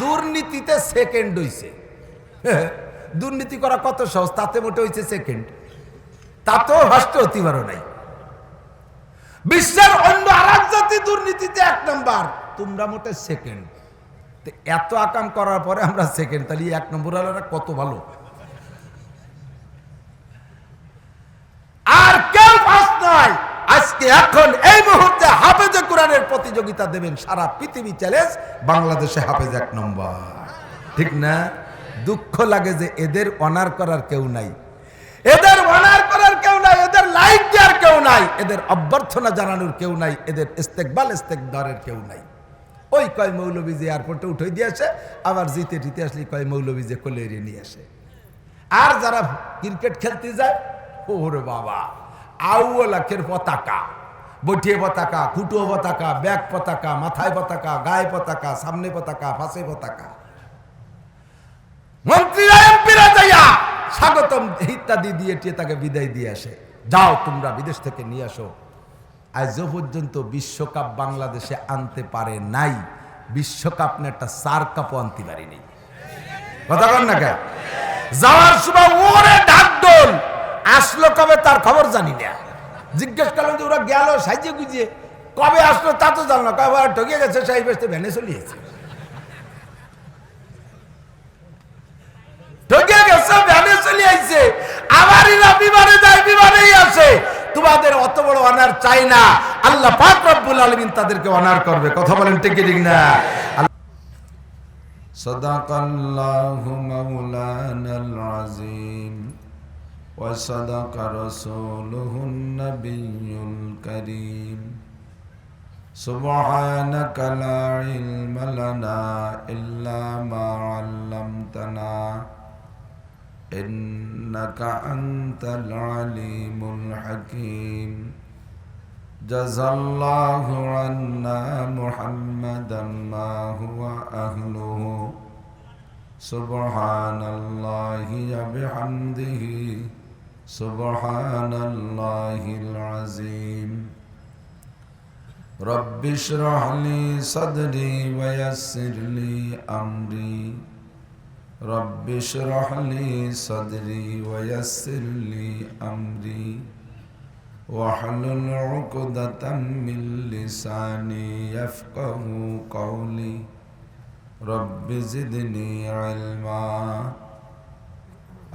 দুর্নীতিতে সেকেন্ড হইছে। দুর্নীতি করা কত সহজ, তাতে মোটে হইছে সেকেন্ড, তাতেও হাসতে হতে পারো নাই। বিশ্বের অন্য আরেক জাতি দুর্নীতিতে 1 নম্বর, তোমরা মোটে সেকেন্ড। এত আকাম করার পরে আমরা সেকেন্ড, তাহলে 1 নম্বর হলো কত ভালো। আর কেউ ফার্স্ট নয়। আজকে এখন এই মুহূর্তে হাফেজে কোরআনের প্রতিযোগিতা দেবেন, সারা পৃথিবী চ্যালেঞ্জ, বাংলাদেশে হাফেজ 1 নম্বর, ঠিক না? দুঃখ লাগে যে এদের অনার করার কেউ নাই, এদের অনার করার কেউ নাই, এদের লাইক দেওয়ার কেউ নাই, এদের অভ্যর্থনা জানানোর কেউ নাই, এদের ইস্তেকবালের কেউ নাই। ওই কয় মৌলবী যে এয়ারপোর্টে উঠে দিয়ে আসে, আবার জিতে টিতে আসলে কয় মৌলবী যে কোলে এড়িয়ে নিয়ে আসে। আর যারা ক্রিকেট খেলতে যায়, ওরে বাবা, আউয়াল লাখের পতাকা, বটিয়ে পতাকা, খুঁটো পতাকা, ব্যাগ পতাকা, মাথায় পতাকা, গায়ে পতাকা, সামনে পতাকা, পাশে পতাকা, মন্ত্রীরা এমপিরা যাইয়া স্বাগতম ইত্যাদি দিয়ে তাকে বিদায় দিয়ে আসে। যাও তোমরা বিদেশ থেকে নিয়ে আসো। আজও পর্যন্ত বিশ্বকাপ বাংলাদেশে আনতে পারে নাই, বিশ্বকাপ না একটা চার কাপও আনতে পারিনি। কথা বল না কে? যাওয়ার সময় ওরে ঢাকঢোল, আসলো কবে তার খবর জানি না। জিজ্ঞেস করলাম যে ওরা গেল সাজিয়ে গুজিয়ে, কবে আসলো তা তো জানো না, কবে ঠকে গেছে, সেই বেসতে ভ্যানে চলিয়েছে, ঠকে গেছে, ভ্যানে চলে আইছে। আবার এরা বিমানে যায়, বিমানেই আসে। তোমাদের অত বড় অনার চাই না, আল্লাহ পাক রব্বুল আলামিন তাদেরকে অনার করবে। কথা বলেন ঠিক কি ঠিক না? সাদাকাল্লাহু মাওলানাল আযীম ওয়া সাদাকা রাসূলুহুন নাবিয়্যুল কারীম। সুবহানাকা লা ইলমা লানা ইল্লা মা 'আল্লামতানা ইন্নাকা আনতাল আলিমুল হাকীম। জাযাল্লাহু আন্না মুহাম্মাদাম মা হুয়া আহলুহু। সুবহানাল্লাহি ওয়া বিহামদিহি সুবহানাল্লাহিল আযীম। রব্বি ইশরাহ লি সাদরি ওয়া ইয়াসসির লি আমরি। রব্বি ইশরাহ লি সাদরি ওয়া ইয়াসসির লি আমরি ওয়াহলুল উকদাতাম মিন লিসানি ইয়াফকাহু কওলি। রব্বি জিদনি ইলমা।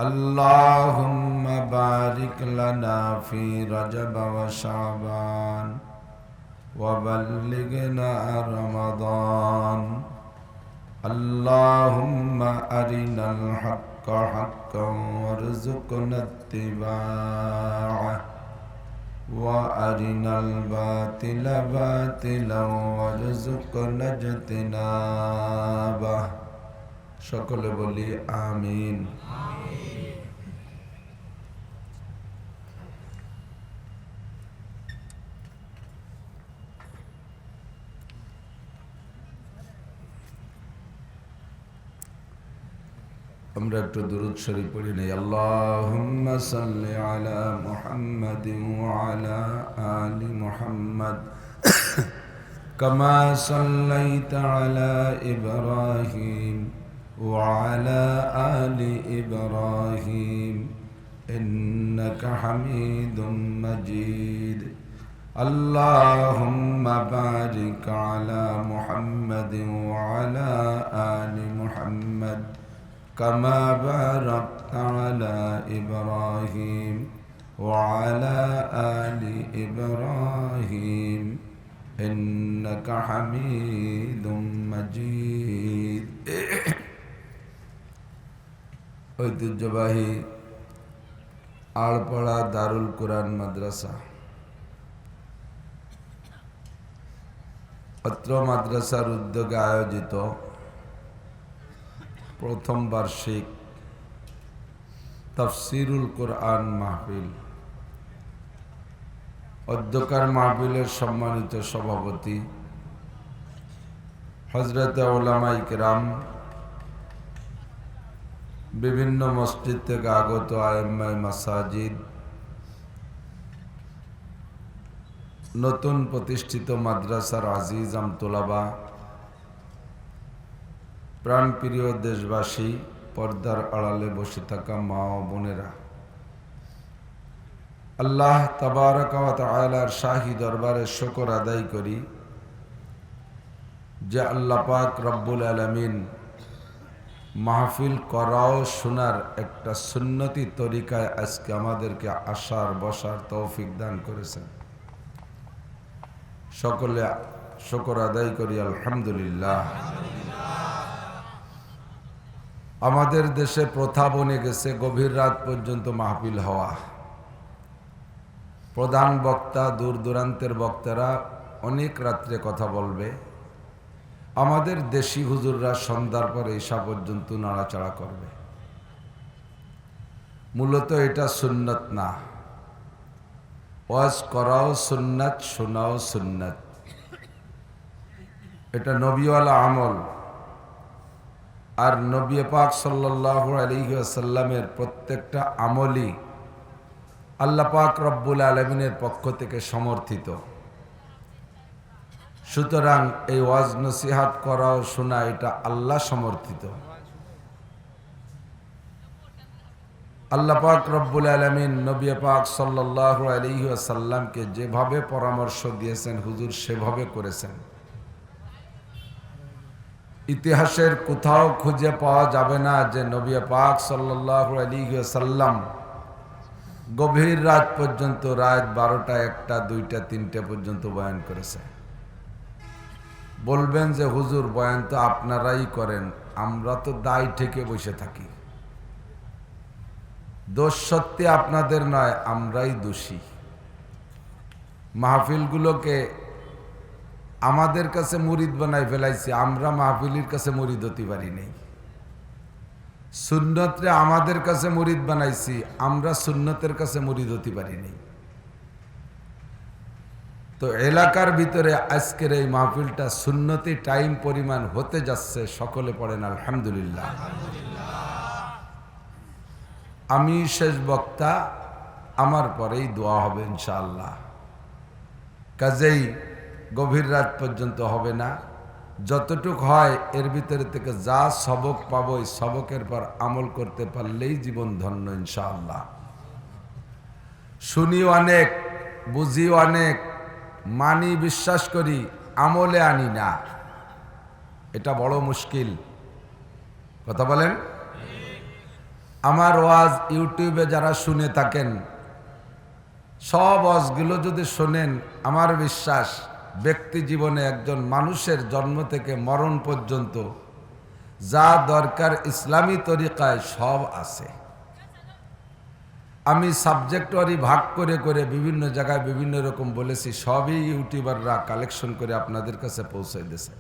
আল্লাহুম্মা বারিক লানা ফি রজব ওয়া শাবান ওয়া বাল্লিগনা রমাদান। আল্লাহুম্মা আরিনাল হাক্কা হাক্কান ওয়ারযুকনা ইত্তিবা'আহ ওয়া আরিনাল বাতিলা বাতিলান ওয়ারযুকনা ইজতিনাবাহ। সকলে বলি আমিন। আমরা একটু দুরূদ শরীফ পড়ি নেই। আল্লাহুম্মা সাল্লি আলা মুহাম্মাদিন ওয়া আলা আলি মুহাম্মাদ কামা সাল্লাইতা আলা ইব্রাহিম ওয়া আলা আলি ইব্রাহিম ইন্নাকা হামিদুম মাজিদ। আল্লাহুম্মা বারিক আলা মুহাম্মাদিন ওয়া আলা আলি মুহাম্মাদ কামা বারাকতা আলা ইব্রাহিম ওয়া আলা আলি ইব্রাহিম ইন্নাকা হামিদুম মাজিদ। ঐতিহ্যবাহী আলপাড়া দারুল কুরআন মাদ্রাসা, অত্র মাদ্রাসার উদ্যোগে আয়োজিত প্রথম বার্ষিক তাফসিরুল কুরআন মাহফিল। অধ্যকার মাহফিলের সম্মানিত সভাপতি হযরতে উলামায়ে কিরাম, বিভিন্ন মসজিদ থেকে আগত আইম্মায়ে মাসাজিদ, নতুন প্রতিষ্ঠিত মাদ্রাসার আজিজ আমতোলাবা, প্রাণপ্রিয় দেশবাসী, পর্দার আড়ালে বসে থাকা মা ও বোনেরা, আল্লাহ তাবারক ওয়া তাআলার শাহী দরবারে শুকর আদায় করি যে আল্লাহ পাক রব্বুল আলামিন মাহফিল করাও শোনার একটা সুন্নতি তরিকায় আজকে আমাদেরকে আসার বসার তৌফিক দান করেছেন। সকলে শুকর আদায় করি আলহামদুলিল্লাহ। আমাদের দেশে প্রথা বনে গেছে গভীর রাত পর্যন্ত মাহফিল হওয়া। প্রধান বক্তা, দূর দূরান্তের বক্তারা অনেক রাত্রে কথা বলবে। আমাদের দেশি হুজুররা সন্ধ্যার পরে ঈশা পর্যন্ত নাড়াচাড়া করবে। মূলত এটা সুন্নত না। ওয়াজ করাও সুন্নাত, শোনাও সুন্নাত। এটা নবীওয়ালা আমল। আর নবী পাক সাল্লাল্লাহু আলাইহি ওয়াসাল্লামের প্রত্যেকটা আমলই আল্লাহ পাক রব্বুল আলামিনের পক্ষ থেকে সমর্থিত। সুতরাং এই ওয়াজ নসিহাত করা ও শোনা এটা আল্লাহ সমর্থিত। আল্লাহ পাক রব্বুল আলামিন নবী পাক সাল্লাল্লাহু আলাইহি ওয়াসাল্লামকে যেভাবে পরামর্শ দিয়েছেন হুজুর সেভাবে করেছেন। ইতিহাসের কোথাও খুঁজে পাওয়া যাবে না যে নবী পাক সাল্লাল্লাহু আলাইহি ওয়াসাল্লাম গভীর রাত পর্যন্ত, রাত 12টা, 1টা, 2টা, 3টে পর্যন্ত বয়ান করেছে। বলবেন যে হুজুর বয়ান তো আপনারাই করেন, আমরা তো দায় থেকে বসে থাকি। দোষ সত্যি আপনাদের নয়, আমরাই দোষী। মাহফিলগুলোকে আমাদের কাছে মুরিদ বানাই ফেলাইছি, আমরা মাহফিলের কাছে মুরিদ হতে পারি নাই। সুন্নতরে আমাদের কাছে মুরিদ বানাইছি, আমরা সুন্নতের কাছে মুরিদ হতে পারি নাই। তো এলাকার ভিতরে আজকের এই মাহফিলটা সুন্নতি টাইম পরিমাণ হতে যাচ্ছে। সকলে পড়েন আলহামদুলিল্লাহ। আমি শেষ বক্তা, আমার পরেই দোয়া হবে ইনশাআল্লাহ। কাজেই গভীর রাত পর্যন্ত হবে না। যতটুক হয় এর ভিতরে থেকে যা সবক পাবো, এই সবকের পর আমল করতে পারলেই জীবন ধন্য ইনশাআল্লাহ। শুনি অনেক, বুঝি অনেক, মানি, বিশ্বাস করি, আমলে আনি না। এটা বড় মুশকিল। কথা বলেন। আমার ওয়াজ ইউটিউবে যারা শুনে থাকেন, সব ওয়াজগুলো যদি শোনেন, আমার বিশ্বাস ব্যক্তি জীবনে একজন মানুষের জন্ম থেকে মরণ পর্যন্ত যা দরকার ইসলামী তরিকায় সব আছে। আমি সাবজেক্ট ওয়ারি ভাগ করে করে বিভিন্ন জায়গায় বিভিন্ন রকম বলেছি, সবই ইউটিউবাররা কালেকশন করে আপনাদের কাছে পৌঁছে দিয়েছে।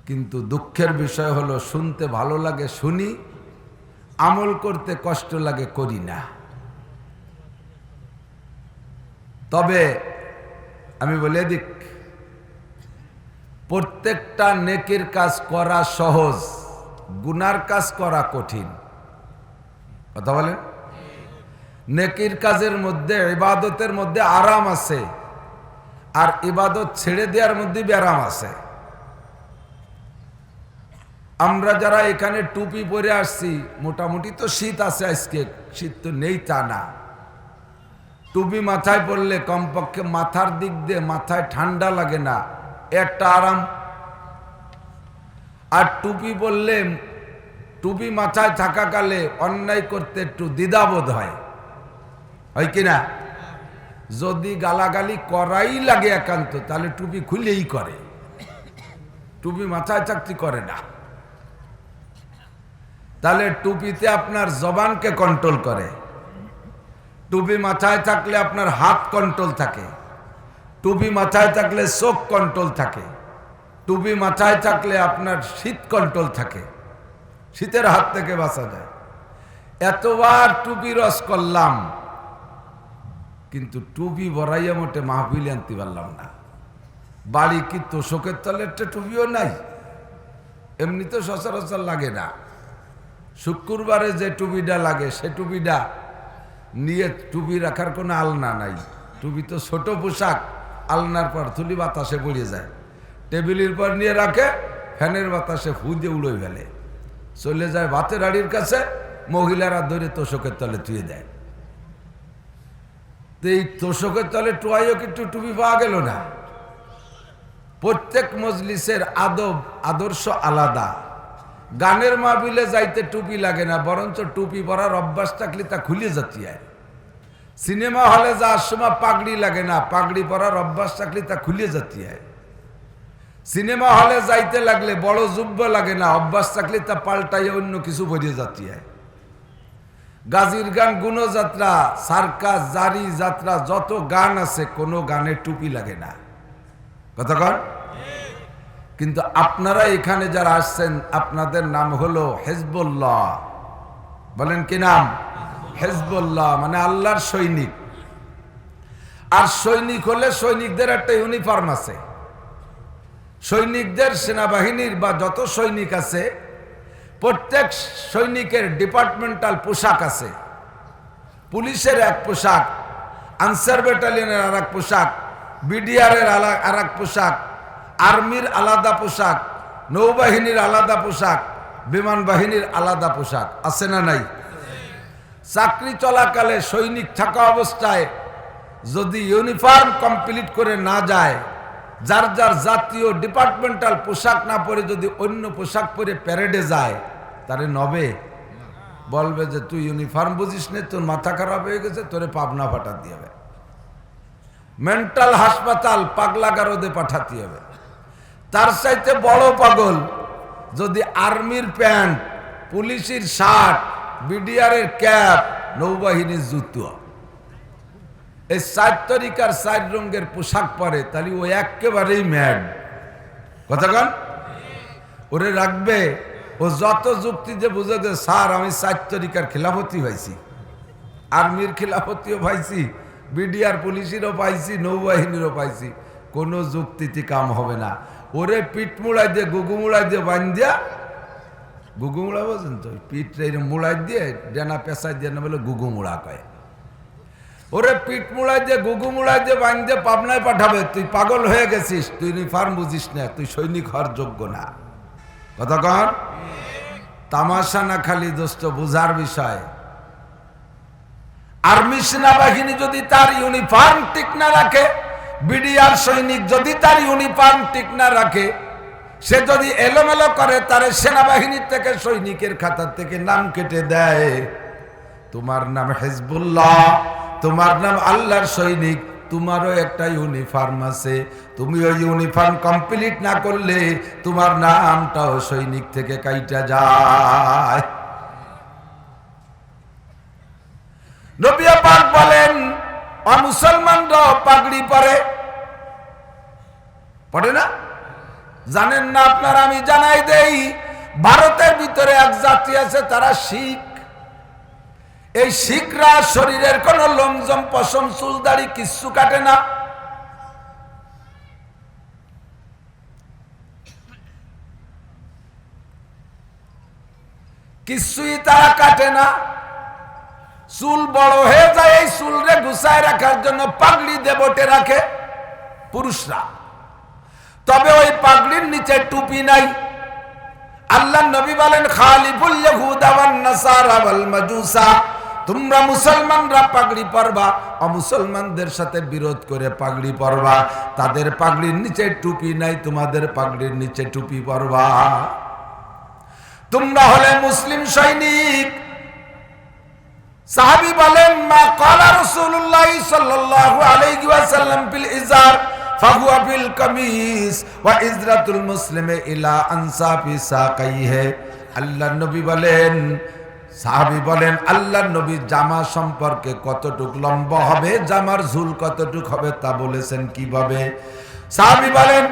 কিন্তু দুঃখের বিষয় হলো শুনতে ভালো লাগে শুনি, আমল করতে কষ্ট লাগে করি না। তবে আমি বলে দিক, প্রত্যেকটা নেকির কাজ করা সহজ, গুনার কাজ করা কঠিন। কথা বলেন। নেকির কাজের মধ্যে, ইবাদতের মধ্যে আরাম আছে, আর ইবাদত ছেড়ে দেওয়ার মধ্যে ব্যারাম আছে। আমরা যারা এখানে টুপি পরে আসছি, মোটামুটি তো শীত আছে, আজকে শীত তো নেই তা না। টুপি মাথায় পড়লে কমপক্ষে মাথার দিক দিয়ে মাথায় ঠান্ডা লাগে না, একটা আরাম। আর টুপি পরলে, টুপি মাথায় থাকাকালে অন্যায় করতে একটু দ্বিধাবোধ হয় কিনা? যদি গালাগালি করাই লাগে একান্ত, তাহলে টুপি খুলেই করে, টুপি মাথায় চাকরি করে না। তাহলে টুপিতে আপনার জবানকে কন্ট্রোল করে, টুপি মাথায় থাকলে আপনার হাত কন্ট্রোল থাকে, টুপি মাথায় থাকলে চোখ কন্ট্রোল থাকে, টুপি মাথায় থাকলে আপনার শীত কন্ট্রোল থাকে, শীতের হাত থেকে বাঁচা যায়। এতবার টুপি রস করলাম, কিন্তু টুপি বড়াইয়া মোটে মাহফিলে আনতে পারলাম না। বাড়ি কি তোষকের তলে একটা টুপিও নাই, এমনি তো সচরাচর লাগে না। শুক্রবারে যে টুপিটা লাগে সে টুপিটা নিয়ে টুপি রাখার কোনো আলনা নাই। টুপি তো ছোট পোশাক, আলনার পর থুলি বাতাসে পড়ে যায়। টেবিলের পর নিয়ে রাখে, ফ্যানের বাতাসে ফু দিয়ে উড়ে ফেলে, চলে যায় ভাতের হাড়ির কাছে, মহিলারা ধরে তোষকের তলে তুলে দেয়। তো এই তোষকের তলে টুয়াইও কিন্তু টুপি পাওয়া গেল না। প্রত্যেক মজলিসের আদর্শ আলাদা। গানের মাহফিলে যাইতে টুপি লাগে না, বরঞ্চ টুপি পরার অভ্যাস থাকলে তা খুলে যাচ্ছে। সিনেমা হলে যাওয়ার সময় পাগড়ি লাগে না, পাগড়ি পরার অভ্যাস থাকলে তা খুলে যাচ্ছে। সিনেমা হলে যাইতে লাগলে বড় যুব্ব লাগে না, অভ্যাস থাকলে তা পাল্টাইয়া অন্য কিছু ভরিয়ে যাচ্ছে। গাজির গান, গুণযাত্রা, সার্কাস, জারি যাত্রা, যত গান আছে কোনো গানে টুপি লাগে না। কতক্ষণ? কিন্তু আপনারা এখানে যারা আসছেন আপনাদের নাম হলো হিজবুল্লাহ। বলেন কি নাম? হিজবুল্লাহ মানে আল্লাহর সৈনিক। আর সৈনিক হলে সৈনিকদের একটা ইউনিফর্ম আছে। সৈনিকদের, সেনাবাহিনীর বা যত সৈনিক আছে প্রত্যেক সৈনিকের ডিপার্টমেন্টাল পোশাক আছে। পুলিশের এক পোশাক, আনসার ব্যাটালিয়নের আর এক পোশাক, বিডিআরের আর এক পোশাক, আর্মির আলাদা পোশাক, নৌবাহিনীর আলাদা পোশাক, বিমান বাহিনীর আলাদা পোশাক আছে না নাই? চাকরি চলাকালে সৈনিক থাকা অবস্থায় যদি ইউনিফর্ম কমপ্লিট করে না যায়, যার যার জাতীয় ডিপার্টমেন্টাল পোশাক না পরে যদি অন্য পোশাক পরে প্যারেডে যায়, তারে নবে বলবে যে তুই ইউনিফর্ম বুঝিস নে, তোর মাথা খারাপ হয়ে গেছে, তোরে পাবনা পাঠাতে হবে, মেন্টাল হাসপাতাল পাগলাগারদে পাঠাতে হবে। তার চাইতে বড় পাগল যদি আর্মির প্যান্ট, পুলিশের শার্ট, বিডিআরের ক্যাপ, নৌবাহিনীর জুতো, এই 4 তরিকার 4 রঙের পোশাক পরে, তাহলে ও একেবারেই ম্যাড। কতক্ষণ ওরে রাখবে? ও যত যুক্তি যে বুঝে যে স্যার আমি 4 তরিকার খিলাফতি পাইছি, আর্মির খিলাফতিও পাইছি, বিডিআর পুলিশেরও পাইছি, নৌবাহিনীরও পাইছি, কোনো যুক্তিতে কাম হবে না। ওরে পিঠ মুড়াই দিয়ে, গুগু মুড়াই দিয়ে বান্ধিয়া, গুগু মুড়া বোঝেন তো, পিঠ মুড়াই দিয়ে ডেনা পেশাই দিয়ে না বলে গুগু মুড়া কয়। ওরে পিঠ মুড়াই দিয়ে, গুগু মুড়াই দিয়ে বান্ধিয়ে পাবনায় পাঠাবে। তুই পাগল হয়ে গেছিস, তুই ইউনিফর্ম বুঝিস না, তুই সৈনিক হওয়ার যোগ্য না। কতক্ষণ? তামাশা না খালি দোস্ত, বুঝার বিষয়। আর্মি সেনাবাহিনী যদি তার ইউনিফর্ম ঠিক না রাখে, বিডিআর সৈনিক যদি তার ইউনিফর্ম ঠিক না রাখে, সে যদি এলোমেলো করে, তার সেনাবাহিনীর থেকে, সৈনিকের খাতা থেকে নাম কেটে দেয়। তোমার নাম হিজবুল্লাহ, তোমার নাম আল্লাহর সৈনিক, তোমারও একটা ইউনিফর্ম আছে। তুমি ওই ইউনিফর্ম কমপ্লিট না করলে তোমার নামটাও সৈনিক থেকে কাইটা যায়। নবী পাক বলেন অমুসলমানরা পাগড়ি পরে না? জানেন না আপনারা? আমি জানাই দেই, ভারতের ভিতরে এক জাতি আছে, তারা শিখ। এই শিখরা শরীরের কোন লোমজম, পশম, চুল, দাড়ি কিচ্ছু কাটে না। কিছুই তারা কাটে না। চুল বড় হয়ে যায়, এই চুলরে গুছায় রাখার জন্য পাগড়ি দেবটে রাখে পুরুষরা। তবে ওই পাগড়ির নিচে টুপি নাই। আল্লাহ নবী বলেন খালিফুল ইয়াহুদা ওয়ান নাসারা ওয়াল মাজুসা, তোমরা মুসলমানরা পাগড়ি পরবা, অমুসলমানদের সাথে বিরোধ করে পাগড়ি পরবা। তাদের পাগড়ির নিচে টুপি নাই, তোমাদের পাগড়ির নিচে টুপি পরবা। তোমরা হলে মুসলিম সৈনিক। সাহাবী বলেন মা ক্বালা রাসূলুল্লাহ সাল্লাল্লাহু আলাইহি ওয়াসাল্লাম ফিল ইজার ফাহুয়া ফিল কামিজ ওয়া ইজরাতুল মুসলিমি ইলা আনসাফি সাকাইহি। আল্লাহর নবী বলেন, সাহাবী বলেন আল্লাহর নবী জামা সম্পর্কে কতটুক লম্বা হবে, জামার ঝুল কতটুক হবে তা বলেছেন কিভাবে? সাহাবী বলেন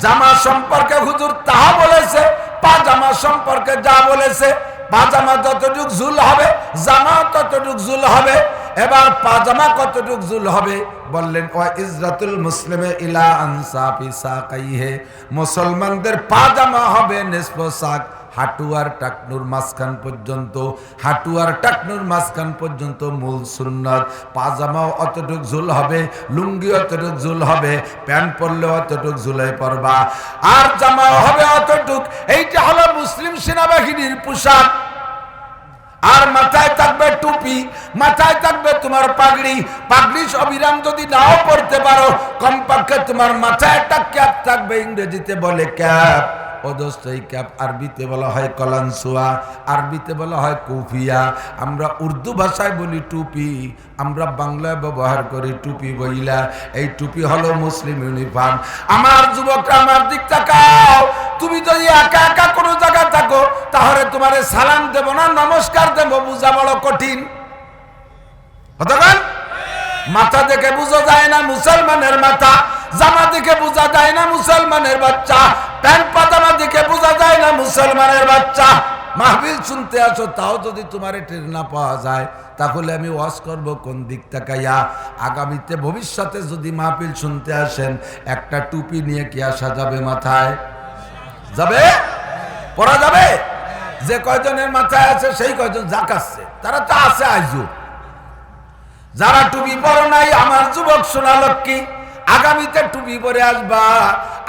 জামা সম্পর্কে হুজুর তাহা বলেছে, পাজামা সম্পর্কে যা বলেছে, পাজামা যতটুক ঝুল হবে জামা ততটুক ঝুল হবে। এবার পাজামা কতটুক ঝুল হবে বললেন ওয়া ইজরাতুল মুসলিমি ইলা আনসাফি সাকাইহি, মুসলমানদের পাজামা হবে নিসফ সাক, হাঁটু আর টাকনুর মাঝখান পর্যন্ত, হাঁটু আর টাকনুর মাঝখান পর্যন্ত মূল সুন্নাত। পাজামাও অতটুক ঝুল হবে, লুঙ্গি অতটুক ঝুল হবে, প্যান্ট পরলে অতটুক ঝুলাই পরবা, আর জামাও হবে অতটুক। এইটা হলো মুসলিম সেনাবাহিনীর পোশাক। আর মাথায় থাকবে টুপি, মাথায় থাকবে তোমার পাগড়ি। পাগড়ি অবিরাম যদি নাও পড়তে পারো, কমপক্ষে তোমার মাথায় একটা ক্যাপ থাকবে, ইংরেজিতে বলে ক্যাপ। অদস্তই ক্যাপ, আরবিতে বলা হয় কলানসুয়া, আরবিতে বলা হয় কুফিয়া। আমরা উর্দু ভাষায় বলি টুপি, আমরা বাংলায় ব্যবহার করি টুপি বইলা। এই টুপি হলো মুসলিম ইউনিফর্ম। আমার যুবকরা আমার দিক তাকাও, তুমি যদি একা একা কোনো জায়গায় থাকো, তাহলে তোমারে সালাম দেব না নমস্কার দেব বুঝা বড় কঠিন। মাথা দেখে বোঝা যায় না মুসলমানের মাথা, জামা দেখে বোঝা যায় না মুসলমানের বাচ্চা, প্যান্ট পাজামা দেখে বোঝা যায় না মুসলমানের বাচ্চা। মাহফিল শুনতে আসো, তাও যদি তোমার টের না পাওয়া যায়, তাহলে আমি ওয়াজ করব কোন দিক তাকাইয়া? আগামীতে ভবিষ্যতে যদি মাহফিল শুনতে আসেন, একটা টুপি নিয়ে কি আসা যাবে? মাথায় যাবে, পরা যাবে। যে কয়জনের মাথায় আছে সেই কয়জন জাকাচ্ছে, তারা তো আছে আইজু। যারা টুপি পরো নাই, আমার যুবক সোনা লক্ষ্মী, আগামীতে টুপি পরে আসবা।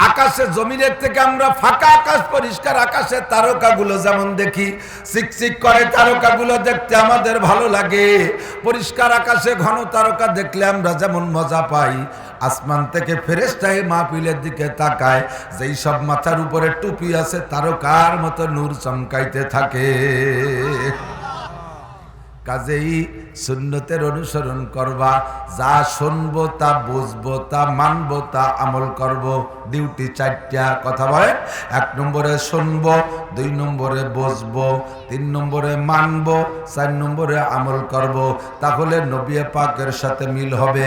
আকাশে জমিনের থেকে আমরা ফাঁকা আকাশ, পরিষ্কার আকাশের তারকাগুলো যেমন দেখি, চিকচিক করে তারকাগুলো দেখতে আমাদের ভালো লাগে। পরিষ্কার আকাশে ঘন তারকা দেখলে আমরা যেমন মজা পাই, আসমান থেকে ফেরেশতায়ে মাহফিলের দিকে তাকায়, যেই সব মাথার উপরে টুপি আছে তারকার মতো নূর চমকাইতে থাকে। কাজেই সুন্নতের অনুসরণ করবা, যা শুনবো তা বুঝবো তা মানবো তা আমল করব। ডিউটি চারটা, কথা বলেন। 1 নম্বরে শুনবো, 2 নম্বরে বুঝবো, 3 নম্বরে মানবো, 4 নম্বরে আমল করব। তাহলে নবী পাকের সাথে মিল হবে।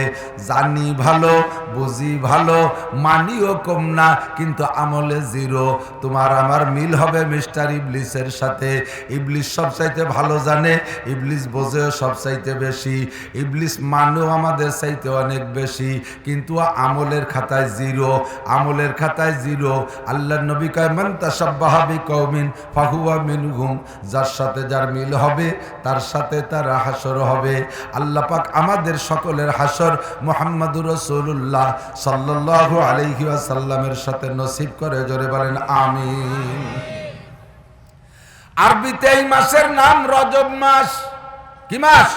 জানি ভালো, বুঝি ভালো, মানিও কম না, কিন্তু আমলে জিরো। তোমার আমার মিল হবে মিস্টার ইবলিসের সাথে। ইবলিস সবচাইতে ভালো জানে, ইবলিস বোঝেও সবচাইতে বেশি, ইবলিস মানেও আমাদের চাইতে অনেক বেশি, কিন্তু আমলের খাতায় জিরো, আমলের খাতায় জিরো। আল্লাহর নবী কয়, মান তাশাব্বাহা বিকওমিন ফাহুয়া মিনহুম। যার সাথে যার মিল হবে, তার সাথে তার হাসর হবে। আল্লাহ পাক আমাদের সকলের হাসর মুহাম্মদুর রাসূলুল্লাহ সাল্লাল্লাহু আলাইহি ওয়াসাল্লামের সাথে নসিব করে। জোরে বলেন আমিন। আরবিতে এই মাসের নাম রজব মাস। কি মাস?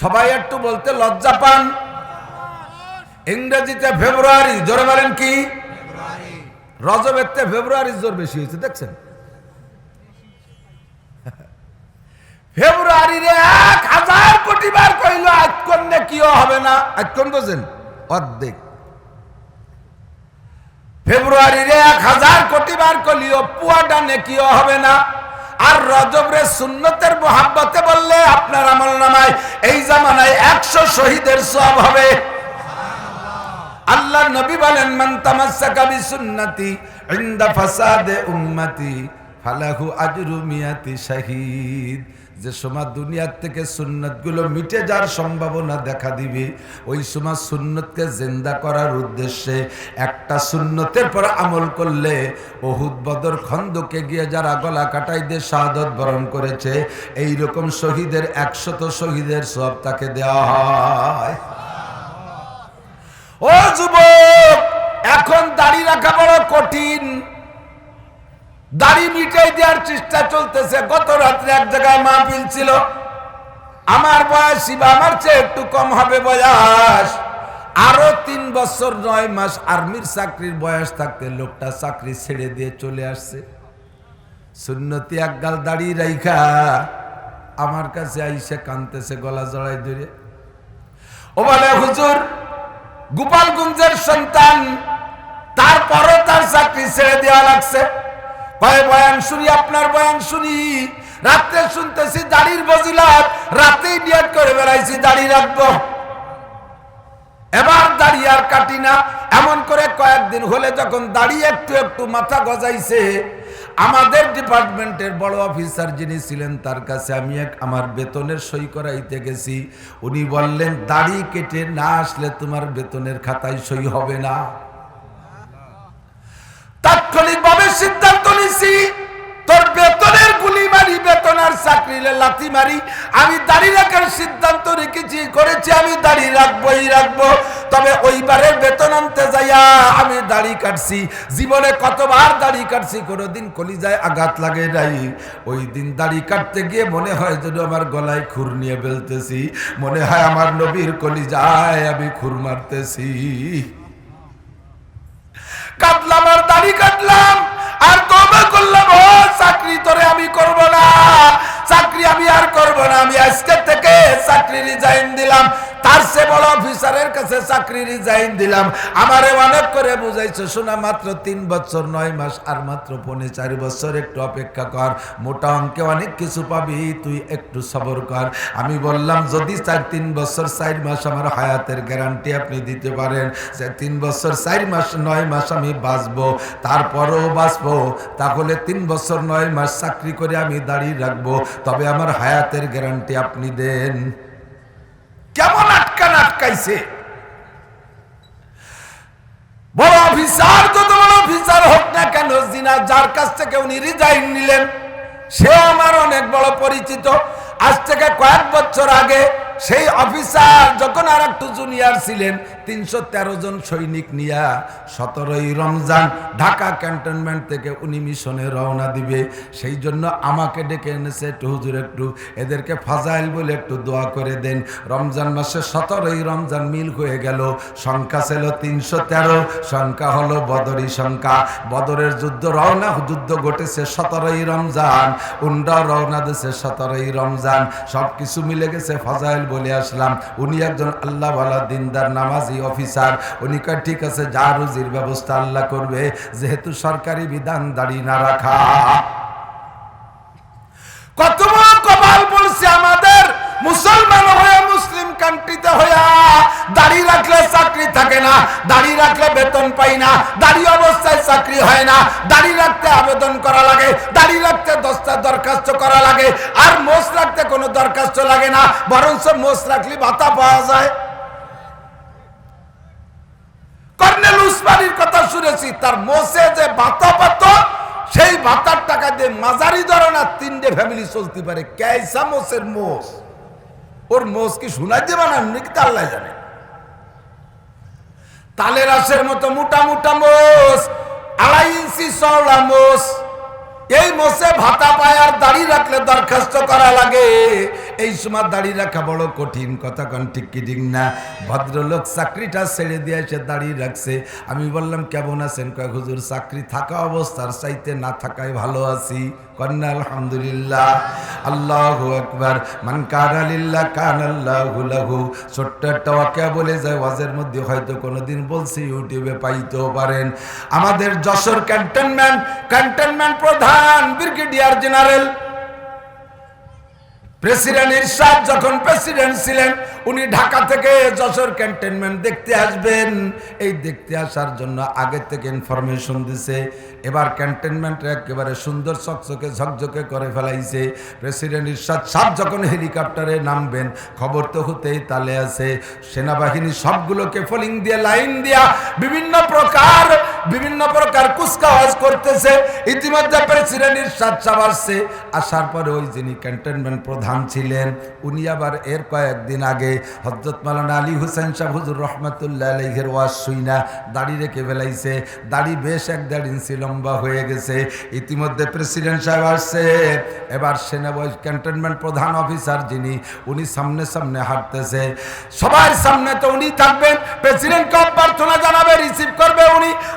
সবাই একটু বলতে লজ্জা পান। ইংরেজিতে ফেব্রুয়ারি। জোরে বলেন কি? রজবের থেকে ফেব্রুয়ারি জোর বেশি হয়েছে, দেখছেন? ফেব্রুয়ারি 1000 কোটি বার কইল, আজকন কিও হবে না। আজকন বোঝেন অর্ধেক। ফেব্রুয়ারি 1000 কোটি বার কইলিও পুয়াটা নেকিও হবে না। আর রজবরে সুন্নতের মোহাব্বতে বললে আপনার আমলনামায় এই জামানায় 100 শহীদের সওয়াব হবে। আল্লাহর নবী বলেন, মান তামাসসাকা বিসুন্নতি ইনদা ফাসাদে উম্মতি ফালাহু আজরু মিয়াতি শাহীদ। যে সময় দুনিয়ার থেকে সুন্নতগুলো মিটে যাওয়ার সম্ভাবনা দেখা দিবে, ওই সময় সুন্নতকে জিন্দা করার উদ্দেশ্যে একটা সুন্নতের পর আমল করলে, উহুদ বদর খন্দকে গিয়ে যারা গলা কাটাই দিয়ে শাহাদত বরণ করেছে, এই রকম শহীদের 100 শহীদের সওয়াব তাকে দেওয়া হয়। ও যুবক, এখন দাড়ি রাখা বড় কঠিন। দাড়ি মিটাই দেওয়ার চেষ্টা চলতেছে। গত রাত্রে এক জায়গায় মাহফিল ছিল, আমার বয়স বা আমার চেয়ে একটু কম হবে বয়স, আরো 3 বছর 9 মাস আর্মির চাকরির বয়স থাকতে লোকটা চাকরি ছেড়ে দিয়ে চলে আসছে। সুন্নতি একগাল দাড়ি রাইখা আমার কাছে আইসে কানতেছে, গলা জড়াই ধরে। ও বলে, হুজুর গোপালগঞ্জের সন্তান, তারপরও তার চাকরি ছেড়ে দেওয়া লাগছে। বয়ান শুনি, আপনার বয়ান শুনি, রাত্রে শুনতেছি দাড়ির ফজিলত, রাতেই নিয়ত করে বেড়াইছি দাড়ি রাখবো, এবার দাড়ি আর কাটি না। এমন করে কয়েকদিন হলে যখন দাড়ি একটু একটু মাথা গজাইছে, আমাদের ডিপার্টমেন্টের বড় অফিসার যিনি ছিলেন, তার কাছে আমি আমার বেতনের সই করাইতে গেছি। উনি বললেন, দাড়ি কেটে না আসলে তোমার বেতনের খাতায় সই হবে না। তাৎক্ষণিকভাবে সিদ্ধান্ত নিছি, তো শরীরে লাথি মারি, আমি দাড়ি রাখার সিদ্ধান্ত করেছি আমি দাড়ি রাখবো। তবে ওইবারের বেতন আনতে যাইয়া আমি দাড়ি কাটছি, জীবনে কতবার দাড়ি কাটছি, কোনোদিন কলিজায় আঘাত লাগে নাই। ওই দিন দাড়ি কাটতে গিয়ে মনে হয় যেন আমার গলায় খুর নিয়ে ফেলতেছি, মনে হয় আমার নবীর কলিজায় আমি খুর মারতেছি। কাটলাম আর দাড়ি কাটলাম আর তওবা করলাম, ও চাকরি তোরে আমি করব না, চাকরি আমি আর করব না, আমি আজকে থেকে চাকরি রিজাইন দিলাম। তার সে বড় অফিসারের কাছে চাকরি রিজাইন দিলাম। আমারে অনেক করে বুঝাইছে, শোনা মাত্র 3 বছর 9 মাস আর মাত্র 4.5 বছর, একটু অপেক্ষা কর, মোটা অঙ্কে অনেক কিছু পাবি, তুই একটু সবর কর। আমি বললাম যদি 3 বছর 4 মাস আমার হায়াতের গ্যারান্টি আপনি দিতে পারেন যে 3 বছর 4 মাস 9 মাস আমি বাঁচবো, তারপরও বাঁচবো, তাহলে 3 বছর 9 মাস চাকরি করে আমি দাঁড়িয়ে রাখবো, তবে আমার হায়াতের গ্যারান্টি আপনি দেন। কেমন আটকাইছে বড় অফিসার, যত বড় অফিসার হোক না কেন, জিনা যার কাছ থেকে উনি রিজাইন নিলেন সে আমার অনেক বড় পরিচিত। আজ থেকে কয়েক বছর আগে সেই অফিসার যখন আর একটু জুনিয়র ছিলেন, 313 জন সৈনিক নিয়ে 17ই রমজান ঢাকা ক্যান্টনমেন্ট থেকে উনি মিশনে রওনা দিবে। সেই জন্য আমাকে ডেকে এনেছে, একটু হুজুর একটু এদেরকে ফাজাইল বলে একটু দোয়া করে দেন। রমজান মাসে 17ই রমজান মিল হয়ে গেল, সংখ্যা ছিল 313, সংখ্যা হলো বদরি সংখ্যা। বদরের যুদ্ধ ঘটেছে 17ই রমজান, উন্ডা রওনা দিয়েছে 17ই রমজান, সবকিছু মিলে গেছে, ফাজাইল বলে আসলাম। উনি একজন আল্লাহওয়ালা দিনদার নামাজি অফিসার, উনি কয় ঠিক আছে, যা রুজির ব্যবস্থা আল্লাহ করবে, যেহেতু সরকারি বিধান দাড়ি না রাখা। কত বড় কপাল বলছে আমাদের, মুসলমান হয়ে মুসলিম কান্ট্রিতে হইয়া দাড়ি রাখলে চাকরি থাকে না, দাড়ি রাখলে বেতন পাই না, দাড়ি অবস্থায় চাকরি হয় না, দাড়ি রাখতে আবেদন করা লাগে, দাড়ি রাখতে 10টা দরখাস্ত করা লাগে, আর মোষ রাখতে কোনো দরখাস্ত লাগে না, বরঞ্চ মোষ রাখলে ভাতা পাওয়া যায়। কর্নেল উসমানীর কথা শুনেছি, তার মোষে যে ভাতা পাত, সেই ভাতার টাকা দিয়ে মাজারি ধরনা 3টে ফ্যামিলি চলতে পারে। কেসা মোষের মোষ, ওর মোষ কি শোনা যাবে না নাকি তা আল্লাহ জানে। তালের আশের মতো মোটা মোটা মোষ, 2.5 ইঞ্চি চওড়া মোষ, এই মোষে ভাতা পায় আর দাড়ি রাখলে দরখাস্ত করা লাগে। এই সময় দাড়ি রাখা বড় কঠিন, কথা কন ঠিক কি ঠিক না? ভদ্রলোক চাকরিটা ছেড়ে দিয়ে এসে দাড়ি রাখছে। আমি বললাম কেমন আছেন? কয় হুজুর চাকরি থাকা অবস্থার চাইতে না থাকায় ভালো আছি। কন্যা আলহামদুলিল্লাহ, আল্লাহু আকবার, মান কানা লিল্লাহ কানাল্লাহু লাহু। ছোট্ট একটা ওয়াকিয়া বলে যায়, ওয়াজের মধ্যে হয়তো কোনোদিন বলছি, ইউটিউবে পাইতেও পারেন। আমাদের যশোর ক্যান্টনমেন্ট প্রধান ব্রিগেডিয়ার জেনারেল প্রেসিডেন্ট ইরশাদ যখন প্রেসিডেন্ট ছিলেন, উনি ঢাকা থেকে যশোর ক্যান্টনমেন্ট দেখতে আসবেন। এই দেখতে আসার জন্য আগে থেকে ইনফরমেশন দিছে। এবার ক্যান্টনমেন্টে একেবারে সুন্দর চকচকে ঝকঝকে করে ফেলাইছে। প্রেসিডেন্ট ইরশাদ সাহেব যখন হেলিকপ্টারে নামবেন, খবর তো হতেই তালে আছে। সেনাবাহিনী সবগুলোকে ফলিং দিয়ে লাইন দিয়া বিভিন্ন প্রকার কুচকাওয়াজ করতেছে। ইতিমধ্যে প্রেসিডেন্ট ইরশাদ সাহেব আসছে। আসার পরে ওই যিনি ক্যান্টনমেন্ট প্রধান ছিলেন, উনি আবার এর কয়েকদিন আগে হযরত মাওলানা আলী হোসেন সাহেব হুজুর রহমাতুল্লাহ আলাইহির ওয়াজ শুইনা দাড়ি রেখে ফেলাইছে। দাড়ি বেশ 1.5 ইঞ্চি লম্বা হয়ে গেছে। ইতিমধ্যে প্রেসিডেন্ট সাহেব আসছে। এবার সেনাবাহিনী ক্যান্টনমেন্ট প্রধান অফিসার যিনি, উনি সামনে হাঁটতেছে। সবার সামনে তো উনি থাকবেন, প্রেসিডেন্টকে অভ্যর্থনা জানাবে, রিসিভ করবে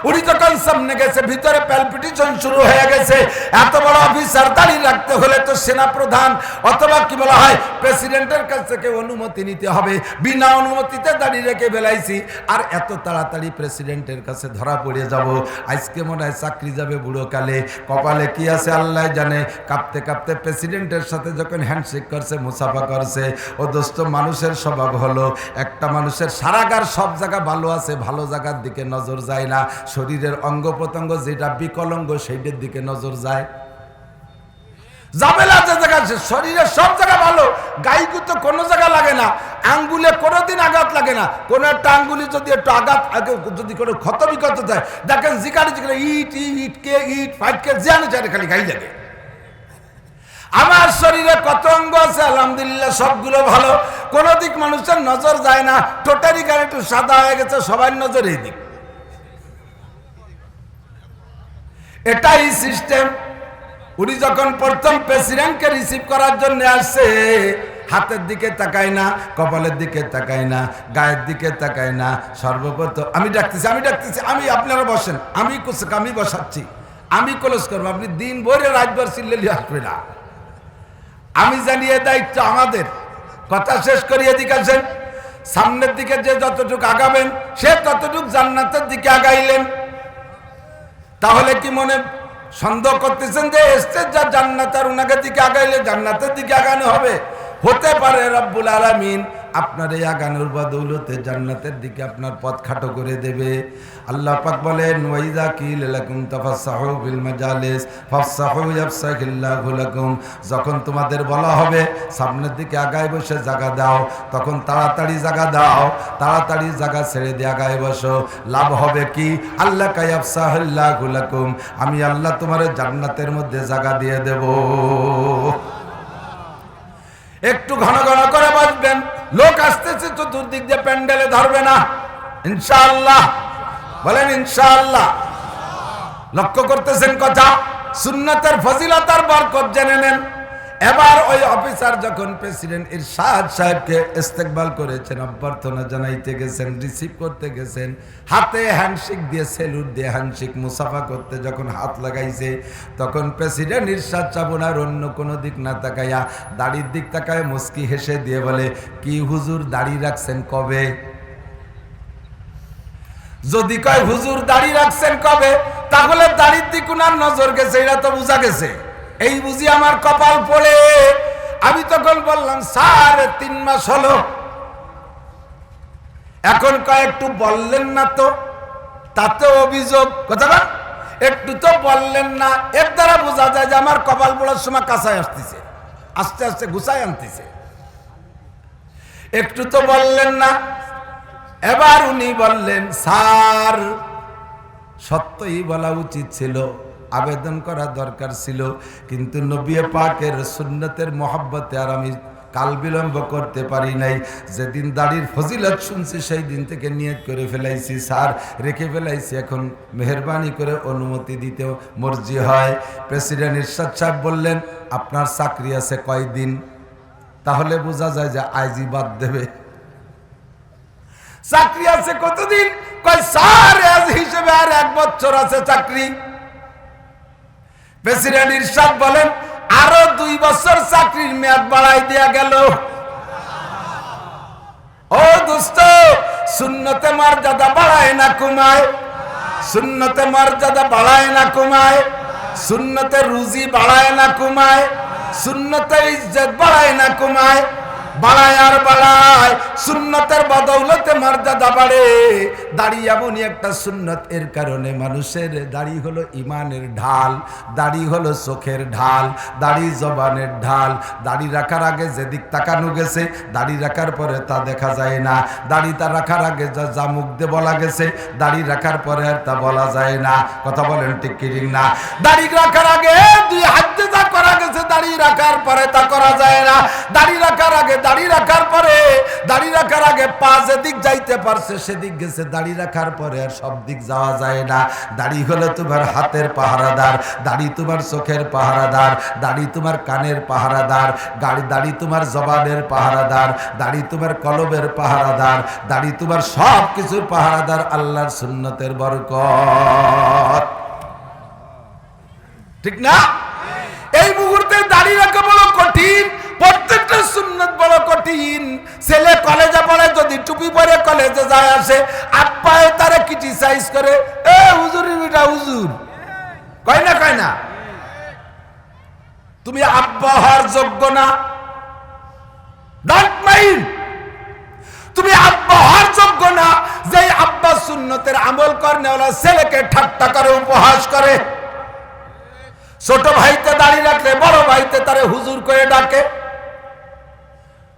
উনি যখন সামনে গেছে, ভিতরে প্যালপিটেশন শুরু হয়ে গেছে। এত বড় অফিসার দাড়ি রাখতে হলে তো সেনা প্রধান অথবা কি বলা হয় প্রেসিডেন্টের কাছ থেকে অনুমতি নিতে হবে। বিনা অনুমতিতে দাঁড়িয়ে রেখে বেলাইছি, আর এত তাড়াতাড়ি প্রেসিডেন্টের কাছে ধরা পড়ে যাব। আজকে মনে হয় চাকরি যাবে বুড়ো কালে। কপালে কি আছে আল্লাহ জানে। কাঁপতে কাঁপতে প্রেসিডেন্টের সাথে যখন হ্যান্ডশেক করছে, মুসাফা করছে, ও দোস্ত মানুষের স্বভাব হলো, একটা মানুষের সারাগার সব জায়গা ভালো আছে, ভালো জায়গার দিকে নজর যায় না। শরীরের অঙ্গ প্রত্যঙ্গ যেটা বিকলঙ্গ সেইটার দিকে নজর যায়। জামেলা যে জায়গা আছে, শরীরের সব জায়গা ভালো, গাইকু তো কোনো জায়গা লাগে না, আঙ্গুলে কোনোদিন আঘাত লাগে না। কোনো একটা আঙ্গুলি যদি একটু আঘাত যদি কোনো ক্ষত বিক্ষত যায়, দেখেন জিকারে ইট ফাইটকে জানে খালি গাই লাগে। আমার শরীরে কত অঙ্গ আছে আলহামদুলিল্লাহ সবগুলো ভালো, কোনো দিক মানুষের নজর যায় না। টোটারি গাড়ি একটু সাদা হয়ে গেছে, সবার নজর এই দিক। এটাই সিস্টেম। উনি যখন প্রথম প্রেসিডেন্টকে রিসিভ করার জন্য আসছে, হাতের দিকে তাকায় না, কপালের দিকে তাকায় না, গায়ের দিকে তাকায় না। সর্বপ্রথম আমি ডাকতেছি, আমি আপনারা বসেন, আমি বসাচ্ছি, আমি ক্লোজ করবো, আপনি দিন ভরে রাতভর চিল্লেলি আসবে না। আমি জানিয়ে দায়িত্ব আমাদের। কথা শেষ করি, এদিকে আসেন। সামনের দিকে যে যতটুকু আগাবেন সে ততটুক জান্নাতের দিকে আগাইলেন। তাহলে কি মনে সন্দেহ করতেছেন যে স্টেজ যা জান্নাত আর উনাকে দিকে আগাইলে জান্নাতের দিকে আগানো হবে? হতে পারে রব্বুল আলামিন আপনার এই আগানোর বদৌলতে জান্নাতের দিকে আপনার পথ খাটো করে দেবে। আল্লাহ পাক বলেন, ওয়াইযা কিল লাকুম তাফাসসাহু বিল মাজালিস ফাফসাহু ইয়াফসাহিল্লাহু লাকুম। যখন তোমাদের বলা হবে সামনের দিকে আগায় বসে জায়গা দাও, তখন তাড়াতাড়ি জায়গা দাও, তাড়াতাড়ি জায়গা ছেড়ে দিয়ে আগায় বসো। লাভ হবে কি? আল্লাহ ইয়াফসাহিল্লাহু লাকুম, আমি আল্লাহ তোমার জান্নাতের মধ্যে জায়গা দিয়ে দেব। একটু ঘন ঘন করে বসবেন, লোক আসতেছে চতুর্দিক দিয়ে, প্যান্ডেলে ধরবে না ইনশাআল্লাহ। বলেন ইনশাআল্লাহ। লক্ষ্য করতেছেন কথা? সুন্নাতের ফজিলত আর বরকত জেনে নেন। এবার ওই অফিসার যখন প্রেসিডেন্ট ইরশাদ সাহেবকে ইস্তেকবাল করেছেন, অভ্যর্থনা জানাইতে গেছেন, রিসিভ করতে গেছেন, হাতে হ্যান্ডশেক দিয়ে, সেলুট দিয়ে হ্যান্ডশেক মুসাফা করতে যখন হাত লাগাইছে, তখন প্রেসিডেন্ট ইরশাদ চাবুনার অন্য কোনো দিক না তাকাইয়া দাড়ির দিক তাকায় মুস্কি হেসে দিয়ে বলে, কি হুজুর দাড়ি রাখছেন কবে? যদি কয় হুজুর দাড়ি রাখছেন কবে, তাহলে দাড়ির দিক উনার নজর গেছে, এটা তো বোঝা গেছে। এই বুঝি আমার কপাল পড়ে। আমি তখন বললাম, স্যার 3 মাস হলো। এখন কয়েকটু বললেন না তো, তাতে অভিযোগ। কথা না, একটু তো বললেন না, এর দ্বারা বোঝা যায় যে আমার কপাল পড়ার সময় কাঁচায় আসতেছে, আস্তে আস্তে গুছায় আনতেছে। একটু তো বললেন না। এবার উনি বললেন, স্যার সত্যই বলা উচিত ছিল, আবেদন করা দরকার ছিল, কিন্তু নবী পাকের সুন্নতের মহব্বতে আর আমি কাল বিলম্ব করতে পারি নাই। যেদিন দাড়ির ফজিলত শুনছি সেই দিন থেকে নিয়ত করে ফেলাইছি, স্যার রেখে ফেলাইছি, এখন মেহরবানি করে অনুমতি দিতেও মর্জি হয়। প্রেসিডেন্ট ইরশাদ সাহেব বললেন, আপনার চাকরি আছে কয়দিন? তাহলে বোঝা যায় যে আইজি বাদ দেবে। চাকরি আছে কতদিন? কয় স্যার আজ হিসেবে আর 1 বছর আছে চাকরি। প্রেসিডেন্ট ইরশাদ বলেন, আরো 2 বছর চাকরির মেয়াদ বাড়াই দেয়া গেল। ও দোস্ত, সুন্নতে মর্যাদা বাড়ায় না কমায়? সুন্নতে মর্যাদা বাড়ায় না কমায়? সুন্নতে রুজি বাড়ায় না কমায়? সুন্নতে ইজ্জত বাড়ায় না কমায়? বাড়ায় আর বাড়ায়। সুন্নতের বদৌলতে মর্যাদা বাড়ে। দাড়ি এমনই একটা সুন্নত, এর কারণে মানুষের দাড়ি হলো ইমানের ঢাল, দাড়ি হলো চোখের ঢাল, দাড়ি জবানের ঢাল। দাড়ি রাখার আগে যেদিক তাকানো গেছে, দাড়ি রাখার পরে তা দেখা যায় না। দাড়িটা রাখার আগে যা মুখ দিয়ে বলা গেছে, দাড়ি রাখার পরে আর তা বলা যায় না। কথা বলেন ঠিক কি না? দাড়ি রাখার আগে 2 হাত দিয়ে যা করা গেছে, দাড়ি রাখার পরে তা করা যায় না। দাড়ি রাখার আগে, দাড়ি রাখার পরে, দাড়ি রাখার আগে পা যেদিক যাইতে পারছে সেদিক গেছে, দাড়ি রাখার পরে আর সব দিক যাওয়া যায় না। দাড়ি হলো তোমার হাতের পাহারাদার, দাড়ি তোমার চোখের পাহারাদার, দাড়ি তোমার কানের পাহারাদার, দাড়ি তোমার জবানের পাহারাদার, দাড়ি তোমার কলবের পাহারাদার, দাড়ি তোমার সব কিছুর পাহারাদার। আল্লাহর সুন্নতের বরকত, ঠিক না? এই মুহূর্তে দাড়ি রাখা বড় কঠিন, প্রত্যেকটা সুন্নত বড় কঠিন। ছেলে কলেজে পড়ে, যদি টুপি পরে কলেজে যায় আসে, আব্বায়ে তারে ক্রিটিসাইজ করে, এ হুজুরি বেটা হুজুর, কয় না কয় না? তুমি আব্বা হওয়ার যোগ্য না, ডোন্ট মাইন্ড। তুমি আব্বা হওয়ার যোগ্য না, যে আব্বা সুন্নতের আমল করেওয়ালা ছেলেকে ঠাট্টা করে, উপহাস করে। ছোট ভাইতে দাঁড়িয়ে রাখলে বড় ভাইতে তারে হুজুর করে ডাকে।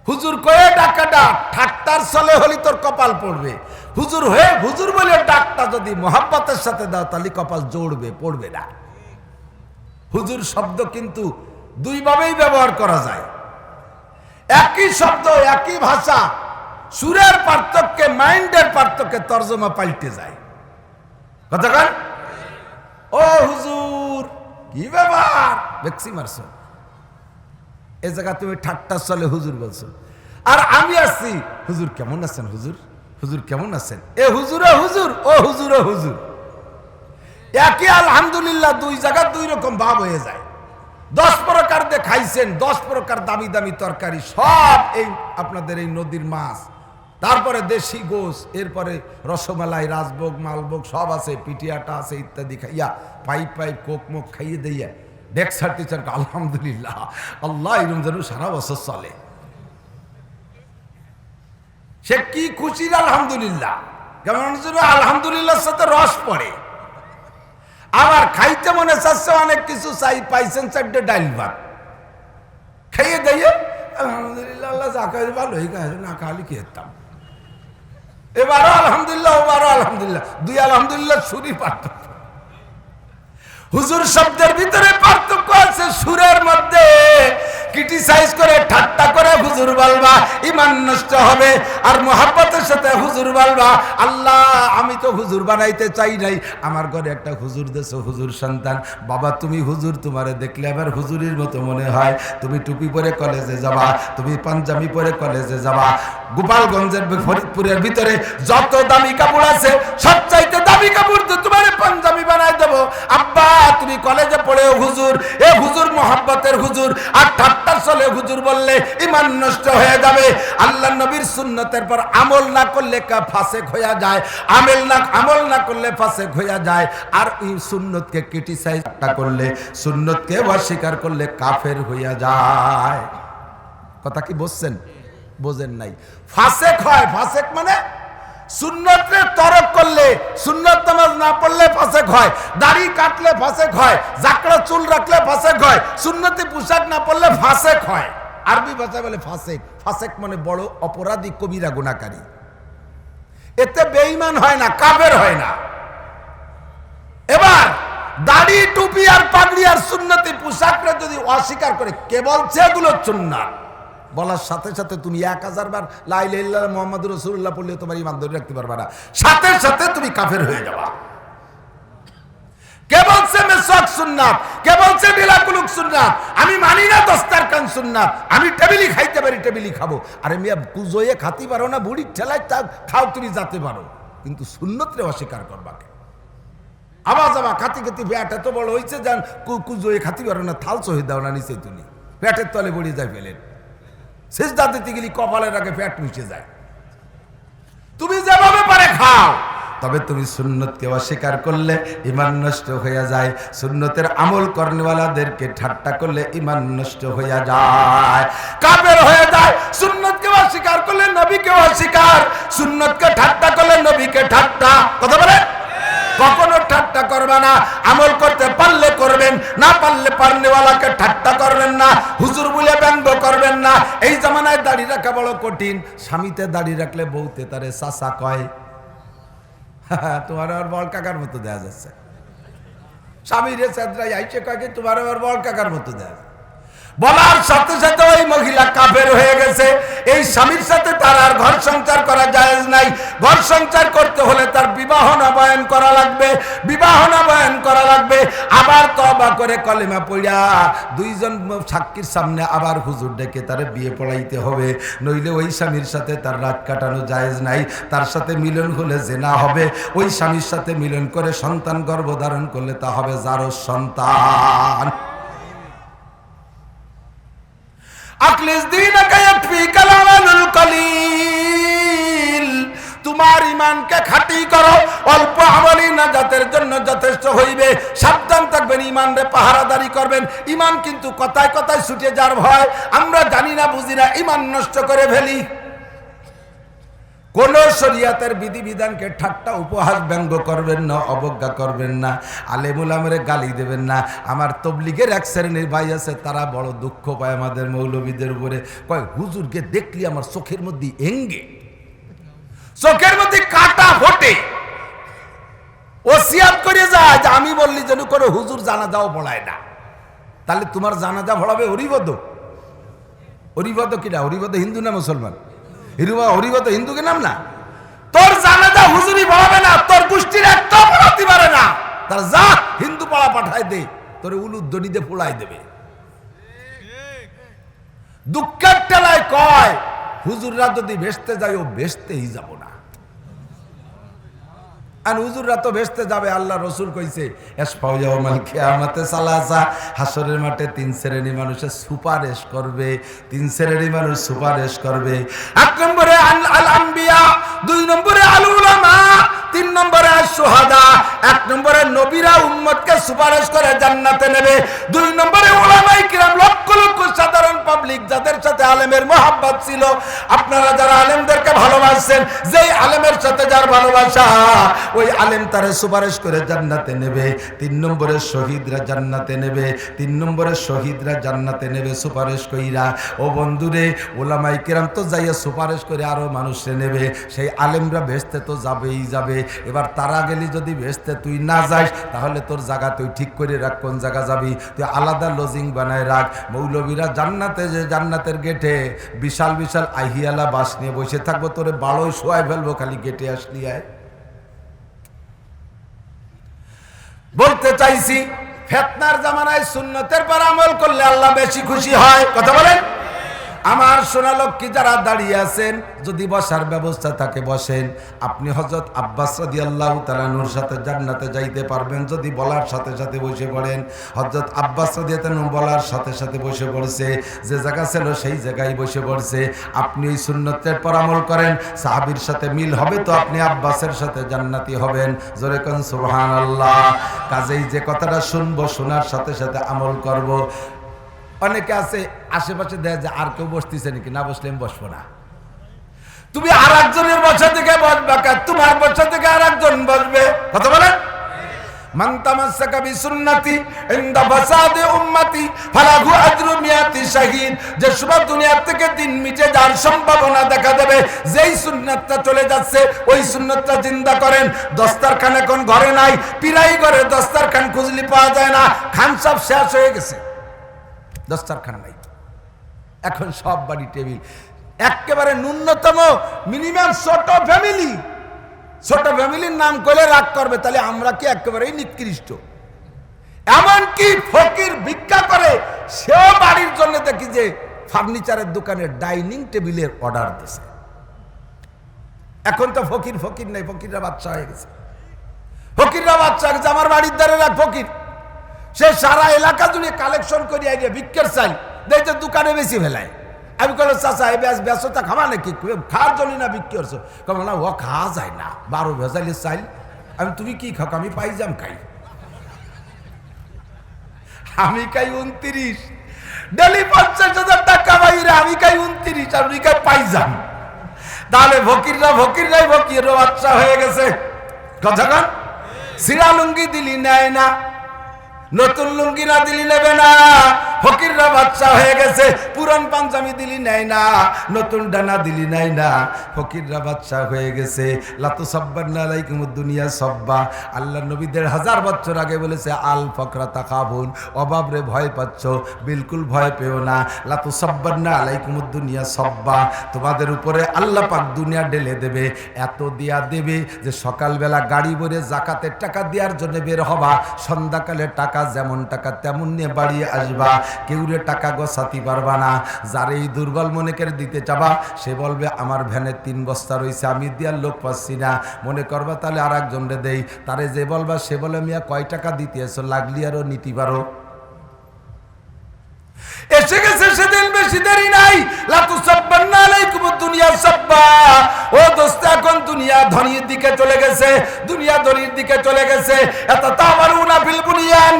হুজুর করে ডাকাটা ঠাট্টার চলে হলি তোর কপাল পড়বে। হুজুর হয়ে হুজুর বলে ডাকটা যদি মোহাব্বতের সাথে দাও, তাহলে কপাল জোড়বে, পড়বে না। হুজুর শব্দ কিন্তু দুইভাবেই ব্যবহার করা যায়। একই শব্দ, একই ভাষা, সুরের পার্থক্যে, মাইন্ডের পার্থক্যে তর্জমা পাল্টে যায়। কথা কন? ও হুজুর, কি ব্যাপার, ভেক্সি মারছো, এ জায়গা তুমি ঠাট্টার চলে হুজুর বলছো। আর আমি আসছি, হুজুর কেমন আছেন, হুজুর, হুজুর কেমন আছেন, এ হুজুর হুজুর, ও হুজুর হুজুর। একই আলহামদুলিল্লাহ দুই জায়গা দুই রকম ভাব হয়ে যায়। 10 প্রকার দিয়ে খাইছেন, 10 প্রকার দামি দামি তরকারি, সব এই আপনাদের এই নদীর মাছ, তারপরে দেশি গোস, এরপরে রসমালাই, রাজভোগ, মালভোগ সব আছে, পিটিয়াটা আছে ইত্যাদি খাইয়া পাইপ পাইপ কোক মুখ খাইয়ে দিয়া ডেক্সার টিচার আলহামদুলিল্লাহ, আল্লাহ এরম যেন সারা বছর চলে। সে কি খুশির আলহামদুলিল্লাহ, কেমন আলহামদুলিল্লাহ সাথে রস পড়ে। আবার খাইতে মনে চাচ্ছে অনেক কিছু, চাই পাইছেন 4টে ডাইল ভাত, খাইয়ে দিয়ে আলহামদুলিল্লাহ আল্লাহ যা খাই ভালোই খাইছে, না খালি খেতাম। এবারও আলহামদুলিল্লাহ, ওবারও আলহামদুলিল্লাহ, দুই আলহামদুলিল্লাহ সুরই পার্থক্য। হুজুর শব্দের ভিতরে পার্থক্য আছে, সুরের মধ্যে ক্রিটিসাইজ করে ঠাট্টা করে হুজুর বলবা, ইমান নষ্ট হবে। আর মোহাব্বতের সাথে হুজুর বলবা, আল্লাহ আমি তো হুজুর বানাইতে চাই নাই, আমার ঘরে একটা হুজুর দেছো, হুজুর সন্তান, বাবা তুমি হুজুর, তোমারে দেখলে আবার হুজুরের মতো মনে হয়, তুমি টুপি পরে কলেজে যাবা, তুমি পাঞ্জাবি পরে কলেজে যাবা। গোপালগঞ্জের ফরিদপুরের ভিতরে যত দামি কাপড় আছে, সবচাইতে দামি কাপড় তো তোমার পাঞ্জাবি বানাই দেবো। আব্বা তুমি কলেজে পড়েও হুজুর, এ হুজুর মোহাব্বতের হুজুর, আর ঠাট্টার চলে হুজুর বললে ইমান নষ্ট হয়ে যাবে। আল্লাহ নবীর সুন্নতের পর আমল না করলে ফাসেক হয়ে যায়, আমল না করলে ফাসেক হয়ে যায়। আর এই সুন্নতকে ক্রিটিসাইজ করলে, সুন্নতকে অস্বীকার করলে কাফের হইয়া যায়। কথা কি বুঝছেন? বোঝেন নাই? ফাসেক হয়, ফাসেক মানে সুন্নতে তরক করলে, সুন্নত নামাজ না পড়লে ফাসেক হয়, দাড়ি কাটলে ফাসেক হয়, জাকড়া চুল রাখলে ফাসেক হয়, সুন্নতি পোশাক না পড়লে ফাসেক হয়। আরবি ভাষায় বলে ফাসেক। ফাসেক মানে বড় অপরাধী, কবিরা গুনাহকারী। এতে বেঈমান হয় না, কাফের হয় না। এবার দাড়ি, টুপি আর পাগড়ি আর সুন্নতি পোশাকরা যদি অস্বীকার করে, কে বলছে এগুলো সুন্নাত বলার সাথে সাথে তুমি 1000 বার লা ইলাহা ইল্লাল্লাহ মুহাম্মাদুর রাসূলুল্লাহ পড়লে তোমার ঈমান ধরে রাখতে পারবে না, সাথে সাথে তুমি কাফের হয়ে যাবা। কে বলছে মেসওয়াক সুন্নাত, কে বলছে বিলাকুলুক সুন্নাত? আমি মানি না দস্তারখান সুন্নাত, আমি টেবিলি খাইতে পারি, টেবিলি খাবো। আরে মিয়া কুজোয়ে খাতি পারো না, বুড়ির ঠেলায় খাও, তুমি যাতে পারো, কিন্তু সুন্নতরে অস্বীকার করবা কে? আওয়াজ আবা খাতি খাতি ব্যাট এত বড় হয়েছে, যান কুজোয়ে খাতি পারো না, থাল সহি দাও না নিচে, তুমি ব্যাটের তলে বড়িয়ে যায় ফেলেন, সিজদা দিতে গেলে কপালের আগে পেট মুছে যায়। তুমি যেভাবে পারে খাও, তবে তুমি সুন্নতকে অস্বীকার করলে ঈমান নষ্ট হয়ে যায়। সুন্নতের আমল করনেওয়ালাদেরকে ঠাট্টা করলে ঈমান নষ্ট হয়ে যায়, কাফের হয়ে যায়। সুন্নতকে অস্বীকার করলে নবীকে অস্বীকার, সুন্নতকে ঠাট্টা করলে নবীকে ঠাট্টা। কথা বলে কখনো ঠাট্টা করবে না। আমল করতে পারলে করবেন, না পারলে পারনেওয়ালাকে ঠাট্টা করবেন না, হুজুর বলে ব্যঙ্গ করবেন না। এই জামানায় দাড়ি রাখা বড় কঠিন। স্বামীতে দাড়ি রাখলে বউতে তারে চাচা কয়। তোমার আর বল কাকার মতো দেয়া যাচ্ছে। স্বামীরে চেদ্রাই আইসে কয় কি তোমার আর বল কাকার মতো দেয়া যাচ্ছে। বলার সাথে সাথে ওই মহিলা কাফের হয়ে গেছে। এই স্বামীর সাথে তার আর ঘর সংসার করা জায়েজ নাই। ঘর সংসার করতে হলে তার বিবাহ নবায়ন করা লাগবে, বিবাহ নবায়ন করা লাগবে। আবার তওবা করে কলেমা পড়া 2 জন সাক্ষীর সামনে আবার হুজুর ডেকে তারে বিয়ে পড়াইতে হবে, নইলে ওই স্বামীর সাথে তার রাত কাটানো জায়েজ নাই। তার সাথে মিলন হলে জিনা হবে। ওই স্বামীর সাথে মিলন করে সন্তান গর্ভধারণ করলে তা হবে জারজ সন্তান। তোমার ইমানকে খাঁটি করো, অল্প আমলই নাজাতের জন্য যথেষ্ট হইবে। সাবধান থাকবেন, ইমানরে পাহারাদারি করবেন। ইমান কিন্তু কথায় কথায় ছুটে যার ভয়। আমরা জানি না, বুঝি না, ইমান নষ্ট করে ফেলি। কোন শরিয়াতের বিধিবিধানকে ঠাট্টা উপহাস ব্যঙ্গ করবেন না, অবজ্ঞা করবেন না, আলেমুল আমরে গালি দেবেন না। আমার তবলিগের এক শ্রেণীর ভাই আছে, তারা বড় দুঃখ পায় আমাদের মৌলবীদের উপরে। কয় হুজুরকে দেখলি আমার চোখের মধ্যে এঙ্গে, চোখের মধ্যে কাটা ফোটে। ওসিয়াত করে যায় যে আমি বললি যেন কোনো হুজুর জানাজাও পড়ায় না। তাহলে তোমার জানাজা পড়াবে হরিপদ। হরিপদ কিনা? হরিপদ হিন্দু না মুসলমান? হরিপদ হিন্দু কি নাম না? তোর জানাজা হুজুরি পড়াবে না, তোর গোষ্ঠীর একটা পড়াতে পারে না, তার যা হিন্দু পাড়া পাঠায় দে, তোর উলুধ্বনি দিয়ে পোড়াই দেবে। দুঃখের টেলায় কয় হুজুররা যদি ভেস্তে যায়, ও ভেস্তেই যাব না। আর হুজুররা তো ভেস্তে যাবে। আল্লাহ রসুল কইছে হাসরের মাঠে 3 শ্রেণী মানুষের সুপারিশ করবে, 3 শ্রেণী মানুষ সুপারিশ করবে। 1 নম্বরে আল আম্বিয়া, 2 নম্বরে আল উলামা, 3 নম্বরে আল শুহাদা। 1 নম্বরে নবীরা উম্মতকে সুপারিশ করে জান্নাতে নেবে। 2 নম্বরে উলামায়ে কিরাম, লক্ষ লক্ষ সাধারণ পাবলিক যাদের সাথে আলেমের মহব্বত ছিল। আপনারা যারা আলেমদেরকে ভালোবাসেন, যেই আলেমের সাথে যার ভালোবাসা, ওই আলেম তারে সুপারিশ করে জান্নাতে নেবে। 3 নম্বরে শহীদরা জান্নাতে নেবে। 3 নম্বরে শহীদরা জান্নাতে নেবে সুপারিশ কইরা। ও বন্ধুরে, উলামায়ে কিরাম তো যাইয়া সুপারিশ করে আরো মানুষে নেবে, সেই আলেমরা ভেস্তে তো যাবেই যাবে। এবার তারা গেলি যদি ভেস্তে তুই না যাস, তাহলে তোর জায়গা তুই ঠিক করে রাখ, কোন জায়গা যাবি। তুই আলাদা লজিং বানায় রাখ। মৌলবীরা জান্নাতে, যে জান্নাতের গেটে বিশাল বিশাল আহিয়ালা বাস নিয়ে বসে থাকবো, তোরে বাড়োই শোয়াই ফেলবো, খালি গেটে আসলি আয়। বলতে চাইছি, ফিতনার জামানায় সুন্নতের পর আমল করলে আল্লাহ বেশি খুশি হয়। কথা বলেন। আমার সোনা লক্ষ্মী যারা দাঁড়িয়ে আছেন, যদি বসার ব্যবস্থা থাকে বসেন। আপনি হযরত আব্বাস রাদিয়াল্লাহু তাআলা নূর সাথে জান্নাতে যাইতে পারবেন যদি বলার সাথে সাথে বসে পড়েন। হযরত আব্বাস রাদিয়াল্লাহু তাআলা বলার সাথে সাথে বসে পড়ছে, যে জায়গা ছিল সেই জায়গায় বসে পড়ছে। আপনি এই সুন্নতের পর আমল করেন, সাহাবীর সাথে মিল হবে তো আপনি আব্বাসের সাথে জান্নাতি হবেন। জোরে কোন সুবহানাল্লাহ। কাজেই যে কথাটা শুনবো, শোনার সাথে সাথে আমল করব। অনেকে আছে আশেপাশে দেয় যে আর কেউ বসতেছে নাকি, না বসলে আমি বসবো না। তুমি আর একজনের বসা থেকে বসবে, তোমার বসা থেকে আর একজন বসবে। কথা বলেন। মান তামাসসাকা বিসুন্নতি ইনদা ফাসাদি উম্মতি ফালাহু আজরু মিয়াতি শাহীদ। যে সব দুনিয়া থেকে দিন মিটে যাওয়ার সম্ভাবনা দেখা দেবে, যেই সুন্নাতটা চলে যাচ্ছে ওই সুন্নাতটা জিন্দা করেন। দস্তারখান এখন ঘরে নাই, পিরাই ঘরে দস্তারখান খুঁজলি পাওয়া যায় না, খান সব শেষ হয়ে গেছে, দস্তারখান নাই। এখন সব বাড়ি টেবিল, একেবারে ন্যূনতম মিনিমাম ছোট ফ্যামিলি। ছোট ফ্যামিলির নাম করে রাগ করবে, তাহলে আমরা কি একেবারেই নিকৃষ্ট? এমনকি ফকির ভিক্ষা করে, সেও বাড়ির জন্য দেখি যে ফার্নিচারের দোকানে ডাইনিং টেবিলের অর্ডার দিছে। এখন তো ফকির ফকির নাই, ফকিররা বাচ্চা হয়ে গেছে। ফকিররা বাচ্চা হয়ে গেছে। আমার বাড়ির দ্বারে এক ফকির, সে সারা এলাকা জুড়ে কালেকশন করে আইলে ভিক্ষার চাই দেখতে দোকানে বেশি ফেলায়। আমি বললাম, চাচা এই ব্যস্ততা খাওয়া নাকি? খাওয়ার জন্য না বিক্রি করছো? কেমন না, ও খাওয়া যায় না, 12 ভেজালি চাইল। আমি, তুমি কি খাও? আমি পাইজাম খাই। আমি খাই 29, ডেলি 50,000 টাকা বাইরে, আমি খাই 29 আর উনি খাই পাইজাম। তাহলে ফকিররাই ফকির বাচ্চা হয়ে গেছে। কতক্ষণ সিরা লুঙ্গি দিলি নেয় না, নতুন লুঙ্গি না দিলি নেবে না। ফকিররা বাচ্চা হয়ে গেছে। পুরান পাঞ্জাবি দিলি নেয় না, নতুন ডানা দিলি নেয় না। ফকিররা বাচ্চা হয়ে গেছে। লাতু সাব্বান্না আলাইকুমুদ দুনিয়া সাব্বা। আল্লাহ নবী 1000 বছর আগে বলেছে, আল ফকরা তাকাবুন, অভাবরে ভয় পাচ্ছ, বিলকুল ভয় পেও না। লাতু সাব্বান্না আলাইকুমুদ দুনিয়া সাব্বা। তোমাদের উপরে আল্লাহ পাক দুনিয়া ঢেলে দেবে, এত দিয়া দেবে যে সকালবেলা গাড়ি ভরে যাকাতের টাকা দেওয়ার জন্য বের হবা, সন্ধ্যাকালে টাকা যেমন টাকা তেমন নিয়ে বাড়ি আসবা, কেউরে টাকা গোছাতে পারবা না। যারে এই দুর্বল মনে করে দিতে চাবা, সে বলবে আমার ভ্যানে 3 বস্তা রয়েছে, আমি দেওয়ার লোক পাচ্ছি না। মনে করবা তাহলে আর একজনরে দেই। তারে যে বলবা সে বলে, মিয়া কয় টাকা দিতে এসো, লাগলি আরো নিতে পারো। এসে গেছে সেদিন, বেশি দেরি নাই। লাতু সাব্বান্না আলাইকুমুদ দুনিয়া সাব্বা। ও দোস্ত, এখন দুনিয়া ধনীর দিকে চলে গেছে, দুনিয়া ধনীর দিকে চলে গেছে। এত তামারুনা ফিল বুনিয়ান।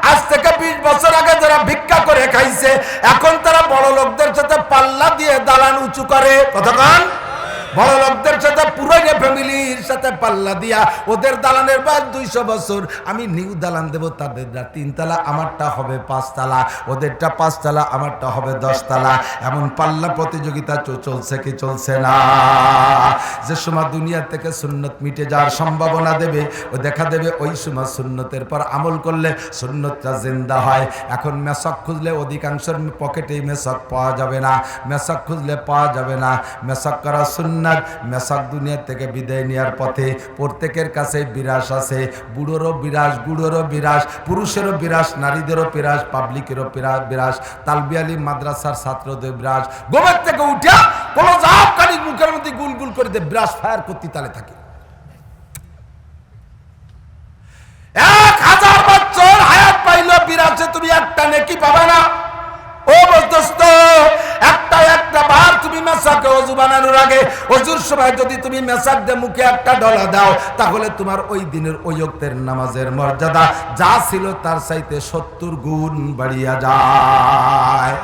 আজ থেকে 20 বছর আগে যারা ভিক্ষা করে খাইছে, এখন তারা বড় লোকদের সাথে পাল্লা দিয়ে দালান উঁচু করে। কতক্ষণ বড় লোকদের সাথে পুরনো ফ্যামিলির সাথে পাল্লা দিয়া ওদের দালানের বয়স 200 বছর, আমি নিউ দালান দেব, তাদের 3 তলা, আমারটা হবে 5 তলা, ওদেরটা 5 তলা, আমারটা হবে 10 তলা। এমন পাল্লা প্রতিযোগিতা চলছে কি চলছে না? যে সময় দুনিয়া থেকে সুন্নত মিটে যাওয়ার সম্ভাবনা দেবে, ও দেখা দেবে ওই সময় সুন্নতের পর আমল করলে সুন্নতটা জিন্দা হয়। এখন মেসক খুঁজলে অধিকাংশের পকেটেই মেসক পাওয়া যাবে না, মেসক খুঁজলে পাওয়া যাবে না। মেসক করা সুন্নাত, মেসক দুনিয়া থেকে বিদায় নেওয়ার পথে প্রত্যেকের কাছে বিরাস আছে। বুড়োরও বিরাস, গুড়োরও বিরাস, পুরুষেরও বিরাস, নারীদেরও বিরাস, পাবলিকেরও বিরাস, তালবিয়ালি মাদ্রাসার ছাত্রদের বিরাস। গোবের থেকে উঠা কোন জাপ কানি মুখের মধ্যে গুল গুল করে দিয়ে বিরাস ফায়ার করতে তালে থাকে। 1000 বছর হায়াত পাইলো বিরাসে, তুমি একটা নেকি পাবে না। ও দোস্ত, একটা বার তুমি মেসাকে ওযু বানানোর আগে ওযুর সময় যদি তুমি মেসাক দিয়ে মুখে একটা ডলা দাও, তাহলে তোমার ওই দিনের ওই ওয়াক্তের নামাজের মর্যাদা যা ছিল তার চাইতে 70 গুণ বাড়িয়া যায়।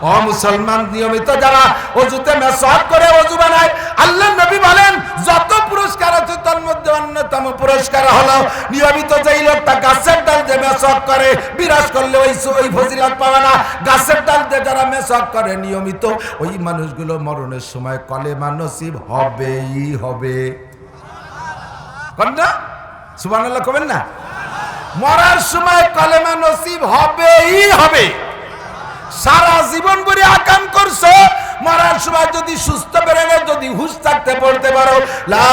ও মুসলমান, নিয়মিত যারা ওযুতে মেসাক করে ওযু বানায়, আল্লাহর নবী বলেন যত পুরস্কার আছে তার মধ্যে অন্যতম পুরস্কার হলো নিয়মিত যেই লোকটা গাছের ডাল দিয়ে মেসাক করে, বিরাজ করলে ওই ফজিলত পাবে না। গাছের ডাল দিয়ে যারা মেসাক করে নিয়মিত, ওই মানুষগুলো মরণের সময় কলেমা নসিব হবেই হবে। কন্যা সুবহানাল্লাহ কবেন না? মরার সময় কলেমা নসিব হবেই হবে। সারা জীবন ভরে আকাম করছো, মরার সময় যদি সুস্থ বেরেনে যদি হুশ থাকতে পড়তে পারো লা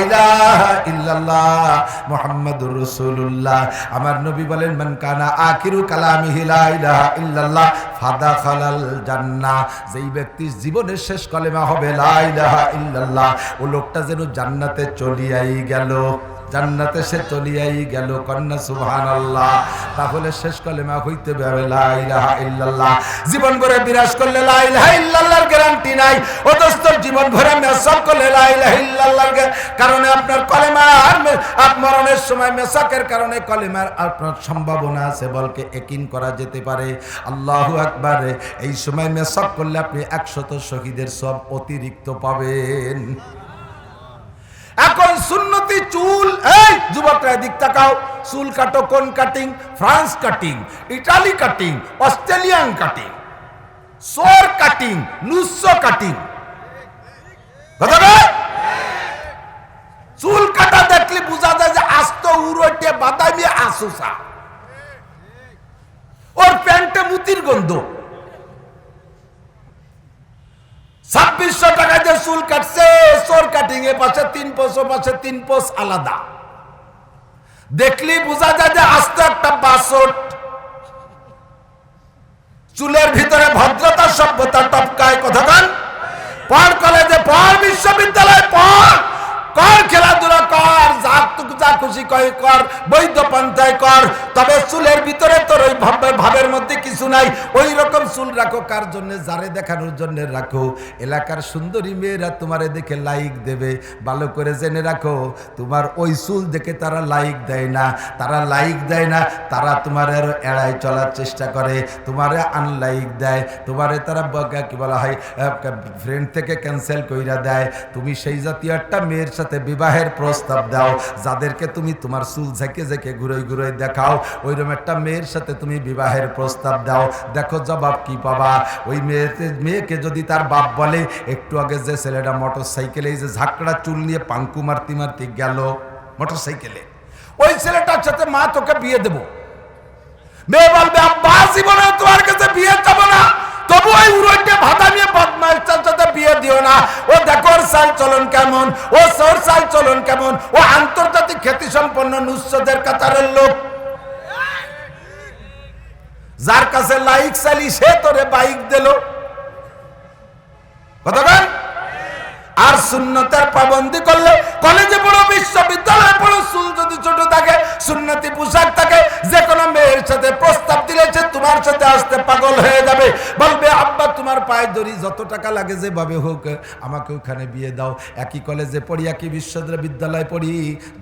ইলাহা ইল্লাল্লাহ মুহাম্মাদুর রাসূলুল্লাহ, আমার নবী বলেন মান কানা আখিরু কালামিহি লা ইলাহা ইল্লাল্লাহ ফাদাখালাল জান্নাহ, যেই ব্যক্তির জীবনের শেষ কলেমা হবে লা ইলাহা ইল্লাল্লাহ, ও লোকটা যেন জান্নাতে চলিয়াই গেল, জান্নাতে সে চলিয়াই গেল। কন্যা সুবহানাল্লাহ। তাহলে শেষ কলেমা হইতে হবে লা ইলাহা ইল্লাল্লাহ। জীবন ভরে বিরাজ করলে লা ইলাহা ইল্লাল্লাহর গ্যারান্টি নাই। ও দোস্ত, জীবন ভরে মেসাক করলে লা ইলাহা ইল্লাল্লাহর কারণে আপনার কলেমা আর মরণের সময় মেসাকের কারণে কলেমার আপনার সম্ভাবনা আছে, বলকে ইয়াকিন করা যেতে পারে। আল্লাহু আকবার। এই সময় মেসাক করলে আপনি 100 শহীদের সব অতিরিক্ত পাবেন। এখন সুন্নতি চুল, এই যুবকরা দিক তাকাও, চুল কাটো কোন cutting? France cutting, Italy cutting, Australian cutting, সোর কাটিং, নুসো কাটিং। কথা বল। চুল কাটা দেখলে বোঝা যায় যে আস্ত উড়োটে বাদামি আসুসা, ওর প্যান্টে মুতির গন্ধ। 2600 টাকা দিয়ে চুল কাটছে, সোর কাটিং এ পাশে 3 পোষ, ও পাশে 3 পোষ আলাদা। দেখলি বোঝা যায় যে আস্ত একটা বাসট। চুলের ভিতরে ভদ্রতা সভ্যতা টপকায়। কথা কান। পড় কলেজে পড়, বিশ্ববিদ্যালয়ে পড়, কর খেলাধুলা কর, যা খুশি কর, বৈধ পন্থায় কর, তবে চুলের ভিতরে তোর ওই ভাবের মধ্যে কিছু নাই। ওই রকম চুল রাখো কার জন্য? যারে দেখানোর জন্য রাখো। এলাকার সুন্দরী মেয়েরা তোমারে দেখে লাইক দেবে, ভালো করে জেনে রাখো। তোমার ওই চুল দেখে তারা লাইক দেয় না, তারা লাইক দেয় না, তারা তোমার আরো এড়াই চলার চেষ্টা করে, তোমারে আনলাইক দেয়, তোমারে তারা কি বলা হয় ফ্রেন্ড থেকে ক্যান্সেল কইরা দেয়। তুমি সেই জাতীয় একটা মেয়ের সাথে বিবাহের প্রস্তাব দাও, যাদেরকে তুমি তোমার চুল ঝেঁকে ঝেঁকে ঘুরে দেখাও, ওইরকম একটা মেয়ের সাথে তুমি বিবাহের প্রস্তাব দাও, দেখো জবাব কি পাবা। ওই মেয়েকে যদি তার বাপ বলে, একটু আগে যে ছেলেটা মোটর সাইকেলে এই যে ঝাঁকড়া চুল নিয়ে পাঙ্কু মারতে গেল মোটর সাইকেলে, ওই ছেলেটার সাথে মা তোকে বিয়ে দেব। মেয়ে বলবে আব্বা জীবনে তোমার কাছে বিয়ে যাবো না, তবু ওই উড়োটে ভাতা নিয়ে বদমাইশের সাথে বিয়ে দিও না। ও দেখো ওর চাল চলন কেমন, ও সোর চাল চলন কেমন, ও আন্তর্জাতিক খ্যাতি সম্পন্ন নুসদের কাতারের লোক। যার কাছে লাইক চালি সে তোরে বাইক দিল। কথা বল। আর সুন্নতের পাবন্দি করলে, কলেজে পড়ো, বিশ্ববিদ্যালয়ে পড়ো, চুল যদি ছোট থাকে, সুন্নতি পোশাক থাকে, যে কোনো মেয়ের সাথে প্রস্তাব দিলে সে তোমার সাথে আসতে পাগল হয়ে যাবে, বলবে আব্বা তোমার পায়ে ধরি, যত টাকা লাগে যেভাবে হোক আমাকে ওখানে বিয়ে দাও। একই কলেজে পড়ি, একই বিশ্ববিদ্যালয়ে পড়ি,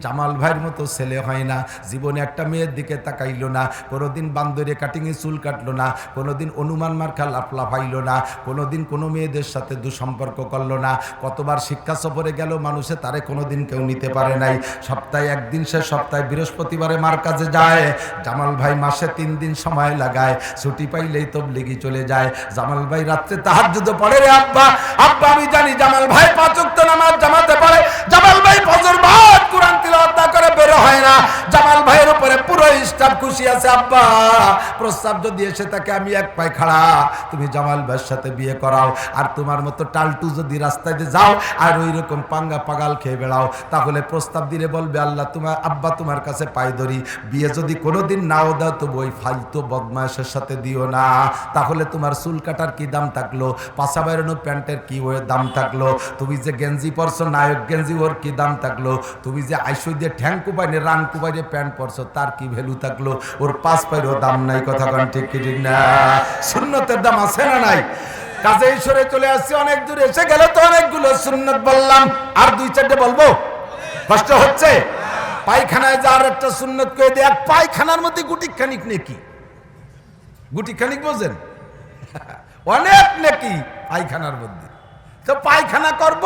জামাল ভাইয়ের মতো ছেলে হয় না। জীবনে একটা মেয়ের দিকে তাকাইলো না, কোনোদিন বান্দরে কাটিংয়ে চুল কাটলো না, কোনোদিন অনুমান মার্কা লাফাইলো না, কোনোদিন কোনো মেয়েদের সাথে দুঃসম্পর্ক করলো না। কত যতবার শিক্ষা সফরে গেল মানুষে তারে কোনোদিন কেউ নিতে পারে নাই। সপ্তাহে একদিন সে সপ্তাহে বৃহস্পতিবারে মার কাছে যায়। জামাল ভাই মাসে 3 দিন সময় লাগায়, ছুটি পাইলেই তবলিগি চলে যায়। জামাল ভাই রাত্রে তাহাজ্জুদ পড়ে। রে আব্বা, আব্বা আমি জানি জামাল ভাই 5 ওয়াক্ত নামাজ জামাতে পড়ে, জামাল ভাই ফজর বাদ কোরআন তিলাওয়াত না করে বের হয় না। জামাল ভাইয়ের উপরে পুরো স্টাফ খুশি আছে। আব্বা প্রস্তাব যদি এসে থাকে আমি এক পায়ে খাড়া, তুমি জামাল ভাইয়ের সাথে বিয়ে করাও। আর তোমার মতো টালটু যদি রাস্তায় দিয়ে যাও আর ওই রকম পাঙ্গা পাগাল খেয়ে বেড়াও, তাহলে প্রস্তাব দিলে বলবে আল্লাহ তোমার আব্বা তোমার কাছে পায়ে ধরি, বিয়ে যদি কোনোদিন নাও দাও তো ওই ফালতু বদমাশের সাথে দিও না। তাহলে তোমার চুল কাটার কি দাম থাকলো, পাশা বেরোনো প্যান্টের কি ওর দাম থাকলো, তুমি যে গেঞ্জি পরছো নায়ক গেঞ্জি ওর কি দাম থাকলো, তুমি যে আইসই দিয়ে ঠ্যাং কুপাইনে রান কুপাইনে প্যান্ট পরছো তার কি ভ্যালু থাকলো, ওর 5 পায়েরও দাম নাই। কথা কোন ঠিক কি ঠিক না? সুন্নতের দাম আছে না নাই? কাজে ঈশ্বরে চলে আসছি, অনেক দূর এসে গেলে তো অনেকগুলো সুন্নত বললাম, আর 2-4টে বলবো, কষ্ট হচ্ছে? পায়খানায় যার একটা সুন্নত করে দেয়, পায়খানার মধ্যে গুটি খানিক নেকি, গুটি খানিক বোঝেন, অনেক নেকি পায়খানার মধ্যে। তো পায়খানা করব,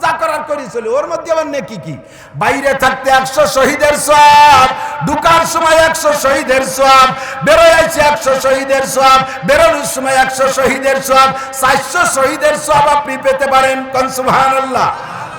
যা করার করি চলে, ওর মধ্যে আবার নেকি কি? বাইরে থাকতে 100 শহীদের সওয়াব, ঢুকার সময় 100 শহীদের সওয়াব, বেরোয় আসছে 100 শহীদের সওয়াব, বেরোনোর সময় 100 শহীদের সওয়াব, 400 শহীদের সওয়াব আপনি পেতে পারেন। কোন সুবহানাল্লাহ।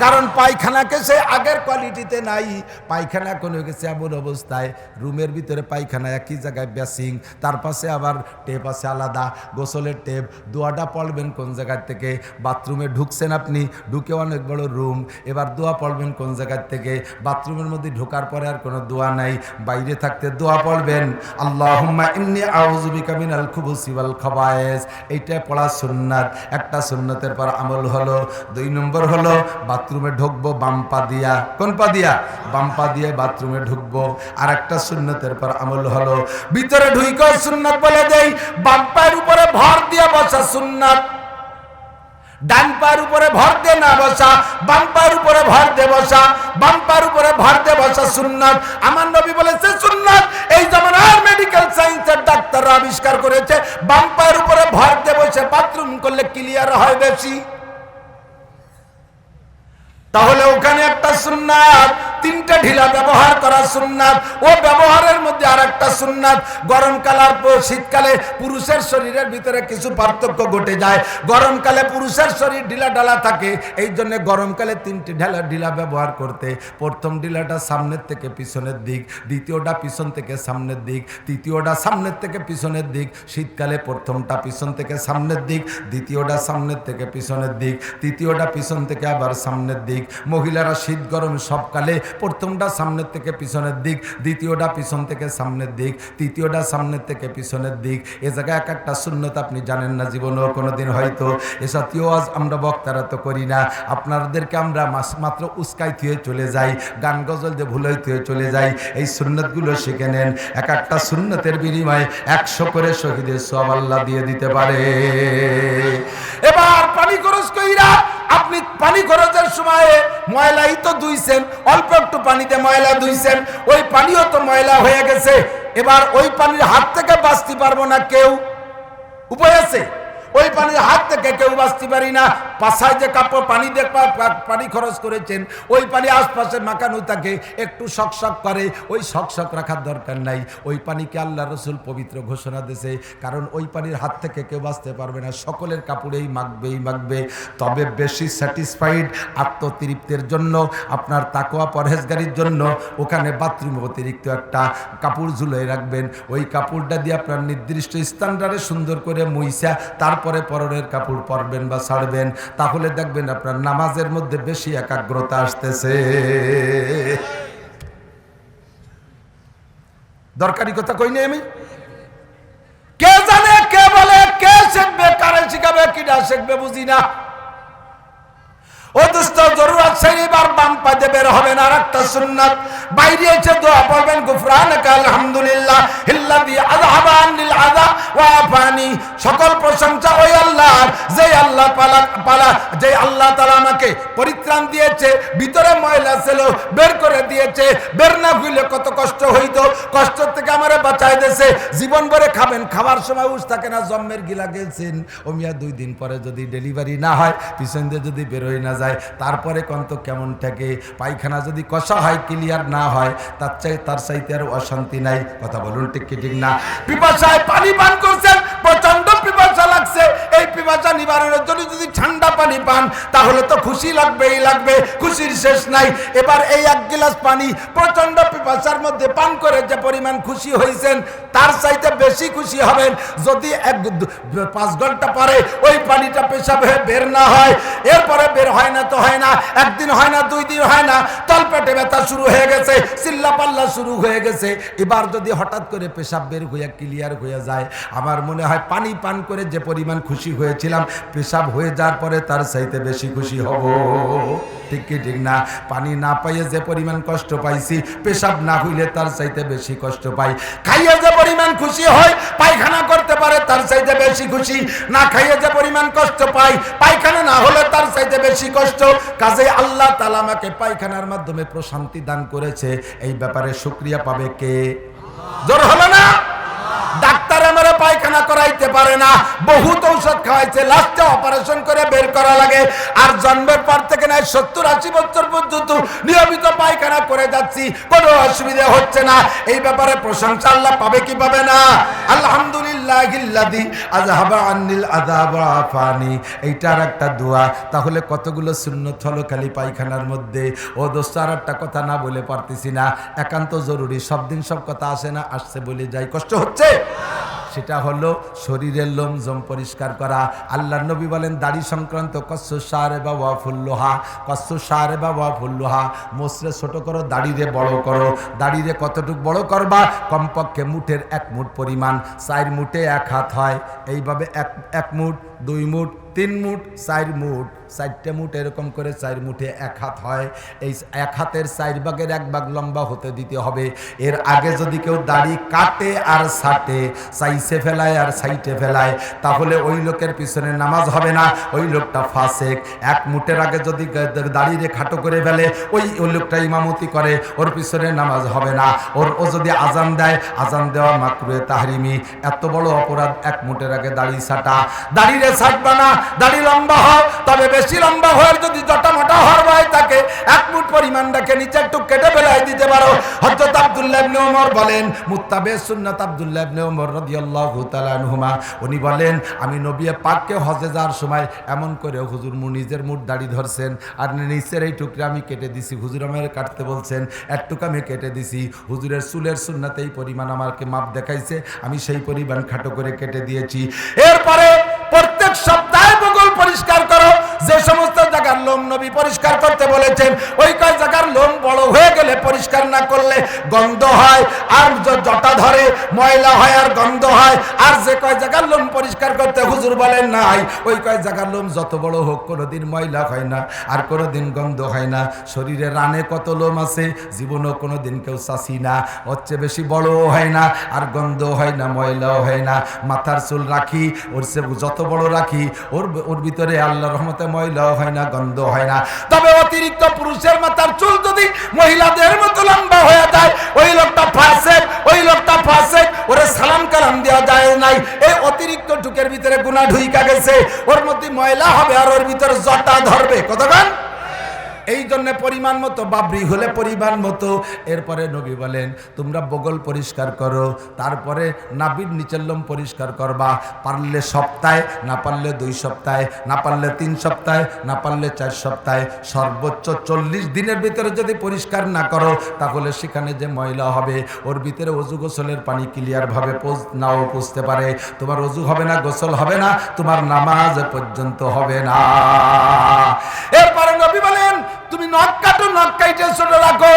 কারণ পায়খানাকে সে আগের কোয়ালিটিতে নাই, পায়খানা কোন গেছে এমন অবস্থায়, রুমের ভিতরে পায়খানা একই জায়গায় বেসিং, তার পাশে আবার টেপ আছে আলাদা, গোসলের টেপ, দোয়াটা পড়বেন কোন জায়গার থেকে, বাথরুমে ঢুকছেন আপনি, ঢুকে অনেক বড় রুম, এবার দোয়া পড়বেন কোন জায়গার থেকে, বাথরুমের মধ্যে ঢোকার পরে আর কোনো দোয়া নাই, বাইরে থাকতে দোয়া পড়বেন আল্লাহুম্মা ইন্নী আউযু বিকা মিনাল খুবুসি ওয়াল খাবায়েস। এইটা পড়া সুন্নাত। একটা সুন্নতের পর আমল হলো, 2 নম্বর হলো বাথরুমে ঢুকবো বাম পা দিয়া। কোন পা দিয়া? বাম পা দিয়ে বাথরুমে ঢুকবো। আর একটা সুন্নতের পর আমল হলো, ভিতরে ঢুইকে সুন্নাত বলে দেই, বাম পায়ের উপরে ভর দিয়ে বসা সুন্নাত, ডান পায়ের উপরে ভর দিয়ে না বসা, বাম পায়ের উপরে ভর দিয়ে বসা, বাম পায়ের উপরে ভর দিয়ে বসা সুন্নাত। আমার নবী বলেছে সুন্নাত। এই জামানার মেডিকেল সায়েন্সের ডাক্তাররা আবিষ্কার করেছে বাম পায়ের উপরে ভর দিয়ে বসে বাথরুম করলে ক্লিয়ার হয় বেশি। তাহলে ওখানে একটা সুন্নাত, 3টা ঢিলা ব্যবহার করা সুন্নাত। ও ব্যবহারের মধ্যে আর একটা সুন্নাত, গরমকাল আর শীতকালে পুরুষের শরীরের ভিতরে কিছু পার্থক্য ঘটে যায়। গরমকালে পুরুষের শরীর ঢিলা ঢালা থাকে, এই জন্য গরমকালে 3টি ঢিলা ব্যবহার করতে। প্রথম ঢিলাটা সামনের থেকে পিছনের দিক, দ্বিতীয়টা পিছন থেকে সামনের দিক, তৃতীয়টা সামনের থেকে পিছনের দিক। শীতকালে প্রথমটা পিছন থেকে সামনের দিক, দ্বিতীয়টা সামনের থেকে পিছনের দিক, তৃতীয়টা পিছন থেকে আবার সামনের দিক। মহিলারা শীত গরম সবকালে প্রথমটা সামনের থেকে পিছনের দিক, দ্বিতীয়টা পিছন থেকে সামনের দিক, তৃতীয়টা সামনের থেকে পিছনের দিক। এ জায়গায় এক একটা সুন্নত আপনি জানেন না, জীবনেও কোনোদিন হয়তো এসাথীয় আজ আমরা বক্তারা তো করি না, আপনাদেরকে আমরা মাত্র উস্কাই থুয়ে চলে যাই, গান গজল দিয়ে ভুলাই থুয়ে চলে যাই। এই সুন্নতগুলো শিখে নেন, এক একটা সুন্নতের বিনিময়ে 100 করে শহীদের সওয়াব আল্লাহ দিয়ে দিতে পারে। এবার পানি খরচ কইরা আপনি পানি খরচের সময় ময়লাই তো ধুইছেন, অল্প একটু পানিতে ময়লা ধুইছেন, ওই পানিও তো ময়লা হয়ে গেছে। এবার ওই পানির হাত থেকে বাঁচতে পারবো না কেউ, উপায় আছে? ওই পানির হাত থেকে কেউ বাঁচতে পারি না। পাশায় যে কাপড় পানি দেখবা পানি খরচ করেছেন, ওই পানি আশপাশে মাখানো থাকে, একটু শক করে, ওই শক রাখার দরকার নাই। ওই পানিকে আল্লাহ রসুল পবিত্র ঘোষণা দিয়েছে, কারণ ওই পানির হাত থেকে কেউ বাঁচতে পারবে না, সকলের কাপড়েই মাখবে। তবে বেশি স্যাটিসফাইড আত্মতৃপ্তির জন্য, আপনার তাকওয়া পরহেজগারির জন্য ওখানে বাথরুমে অতিরিক্ত একটা কাপড় ঝুলিয়ে রাখবেন। ওই কাপড়টা দিয়ে আপনার নির্দিষ্ট স্ট্যান্ডার্ডে সুন্দর করে মুইসা তারপরে পরনের কাপড় পরবেন বা ছাড়বেন, তাহলে দেখবেন আপনার নামাজের মধ্যে বেশি একাগ্রতা আসতেছে। দরকারি কথা কই নাই আমি? কে জানে, কে বলে, কে শিখবে, কারে শিখাবে, কিনা শিখবে বুঝি না। ও দোস্ত, জরুরত শরীফ আর বাম পায়ে বের হবেন। আর একটা সুন্নাত, বাইরে এসে দোয়া পড়বেন গুফরানাকা আলহামদুলিল্লাহ ইল্লাযী আযহাবা আনিল আযা ওয়া আফানি। সকল প্রশংসা ওই আল্লাহ আর যে আল্লাহ যে আল্লাহ তাআলা আমাকে পরিত্রাণ দিয়েছে, ভিতরে ময়লা ছিল বের করে দিয়েছে, বের না হইলে কত কষ্ট হইতো, কষ্ট থেকে আমারে বাঁচাই দিয়েছে। জীবন ভরে খাবেন, খাবার সময় উস থাকে না, জন্মের গিলা গেছেন ও মিয়া 2 দিন পরে যদি ডেলিভারি না হয়, পিছন দিয়ে যদি বেরোয় না যায়, তারপরে কন্ত কেমন থাকে, পায়খানা যদি কষা হয়, ক্লিয়ার না হয়, তার চাইতে আর অশান্তি নাই। কথা বলুন ঠিক কি ঠিক না? পিপাসায় পানি পান করছেন, প্রচন্ড পিপাসা লাগছে, এই পিপাসা নিবারণের জন্য যদি ঠান্ডা পানি পান তাহলে তো খুশি লাগবেই লাগবে, খুশির শেষ নাই। এবার এই 1 গ্লাস পানি প্রচন্ড পিপাসার মধ্যে পান করে যে পরিমাণ খুশি হয়েছেন, তার চাইতে বেশি খুশি হবেন যদি 5 ঘন্টা পরে ওই পানিটা পেশাব হয়ে বের না হয়। এরপরে বের হয় না তো হয় না, 1 দিন হয় না, 2 দিন হয় না, তলপেটে ব্যথা শুরু হয়ে গেছে, চিল্লাপাল্লা শুরু হয়ে গেছে। এবার যদি হঠাৎ করে পেশাব বের হয়ে ক্লিয়ার হয়ে যায়, আমার মনে হয় পানি পান করে যে পরিমাণ খুশি হয়েছিলাম, পেশাব হয়ে যাওয়ার পরে তার চাইতে বেশি খুশি হব। ঠিক কি ঠিক না? পানি না পাইয়ে যে পরিমাণ কষ্ট পাইছি, পেশাব না হইলে তার চাইতে বেশি কষ্ট পাই। খাইয়ে যে পরিমাণ খুশি হয়, পায়খানা করতে পারে তার চাইতে বেশি খুশি। না খাইয়ে যে পরিমাণ কষ্ট পাই, পায়খানা না হলে তার চাইতে বেশি কষ্ট। কাজে আল্লাহ তাআলা আমাকে পায়খানার মাধ্যমে প্রশান্তি দান করেছে, এই ব্যাপারে শুকরিয়া পাবে কে? জোর হলো না? ডাক্তার আমারে পায়খানা করাইতে পারে না, বহুত ঔষধ খাওয়াইছে, লাস্টে অপারেশন করে বের করা লাগে। আর জন্মের পর থেকে নাই 70-80 বছর পর্যন্ত নিয়মিত পায়খানা করে যাচ্ছি, কোনো অসুবিধা হচ্ছে না। এই ব্যাপারে প্রশংসা আল্লাহ পাবে কি পাবে না? আলহামদুলিল্লাহিল্লাযী আযহাবা আন্নিল আযাবা আফানি, এইটার একটা দোয়া। তাহলে কতগুলো সুন্নত হলো খালি পায়খানার মধ্যে। ও দোস্ত, আর একটা কথা না বলে পারতেছি না, একান্ত জরুরি। সব দিন সব কথা আসে না, আসছে বলে যাই, কষ্ট হচ্ছে। সেটা হলো শরীরের লোমজম পরিষ্কার করা। আল্লাহর নবী বলেন, দাড়ি সংক্রান্ত কসু শারেবা ওয়া ফুল্লুহা, কসু শারেবা ওয়া ফুল্লুহা, মোসরে ছোট করো, দাড়িরে বড় করো। দাড়িরে কতটুক বড় করবা? কমপক্ষে মুঠের 1 মুঠ পরিমাণ, 4 মুঠে 1 হাত হয়। এইভাবে 1 মুঠ, 2 মুঠ, 3 মুঠ, 4 মুঠ, 4টে মুঠ, এরকম করে 4 মুঠে 1 হাত হয়। এই 1 হাতের 4 ভাগের 1 ভাগ লম্বা হতে দিতে হবে। এর আগে যদি কেউ দাড়ি কাটে আর ছাটে, সাইসে ফেলায় আর সাইটে ফেলায়, তাহলে ওই লোকের পিছনে নামাজ হবে না, ওই লোকটা ফাসেক। 1 মুঠের আগে যদি দাড়িরে খাটো করে ফেলে, ওই লোকটা ইমামতি করে, ওর পিছনে নামাজ হবে না। ও যদি আজান দেয়, আজান দেওয়া মাকরুহে তাহরিমি। এত বড় অপরাধ 1 মুঠের আগে দাড়ি ছাটা। দাড়িরে ছাটবা না, দাড়ি লম্বা হয়, তবে বেশি লম্বা হয়ে যদি জটা মোটা হওয়ার ভয় থাকে, 1 মুঠ পরিমাণ রেখে নিচে একটু কেটে ফেলাই দিতে পারো। হযরত আব্দুল্লাহ ইবনে ওমর বলেন, মুত্তাবে সুন্নাত আব্দুল্লাহ ইবনে ওমর রাদিয়াল্লাহু তাআলা আনহুমা, উনি বলেন, আমি নবী পাককে হজে যাওয়ার সময় এমন করে হুজুর নিজের মুঠ দাড়ি ধরছেন, আর নিচের এই টুকরা আমি কেটে দিছি। হুজুর আমাকে কাটতে বলছেন, একটুকু আমি কেটে দিছি। হুজুরের চুলের সুন্নাতে এই পরিমাণ আমাকে মাপ দেখাইছে, আমি সেই পরিমাণ খাটো করে কেটে দিয়েছি। এরপরে প্রত্যেক সপ্তাহে বগল পরিষ্কার করো। যে সমস্ত জায়গার লোম নবী পরিষ্কার করতে বলেছেন, ওই কয় জায়গার লোম বড় হয়ে গেলে পরিষ্কার না করলে গন্ধ হয়, আর জটা ধরে, ময়লা হয় আর গন্ধ হয়। আর যে কয় জায়গার লোম পরিষ্কার করতে হুজুর বলেন নাই, ওই কয় জায়গার লোম যত বড় হোক কোনোদিন ময়লা হয় না, আর কোনোদিন গন্ধ হয় না। শরীরে রানে কত লোম আছে, জীবনও কোনোদিন কেউ চাষি না, হচ্ছে বেশি বড়ও হয় না, আর গন্ধ হয় না, ময়লাও হয় না। মাথার চুল রাখি, ওর সে যত বড় রাখি, ওর ভিতরে আল্লাহর রহমতে ময়লাও হয় না, গন্ধ হয় না। তবে অতিরিক্ত পুরুষের মাথার চুল যদি মহিলাদের মতো লম্বা হয়ে যায়, ওই লোকটা ফাসেক, ওই লোকটা ফাসেক, ওরে সালাম কালাম দেওয়া যায় নাই। এই অতিরিক্ত ঢুকের ভিতরে গুনাহ ঢুইকা গেছে, ওর মধ্যে ময়লা হবে আর ওর ভিতরে জটা ধরবে। কতক্ষণ? এই জন্য পরিমাণ মতো, বাবরি হলে পরিমাণ মতো। এরপরে নবী বলেন, তোমরা বগল পরিষ্কার করো, তারপরে নাভির নিচের লোম পরিষ্কার করবা। পারলে সপ্তাহে, না পারলে 2 সপ্তাহে, না পারলে 3 সপ্তাহে, না পারলে 4 সপ্তাহে, সর্বোচ্চ 40 দিনের ভিতরে যদি পরিষ্কার না করো, তাহলে সেখানে যে ময়লা হবে, ওর ভিতরে অজু গোসলের পানি ক্লিয়ার ভাবে নাও পৌঁছতে পারে। তোমার অজু হবে না, গোসল হবে না, তোমার নামাজ পর্যন্ত হবে না। এরপরে নবী বলেন, তুমি নখ কাটো, নখ কাইটে ছোট রাখো,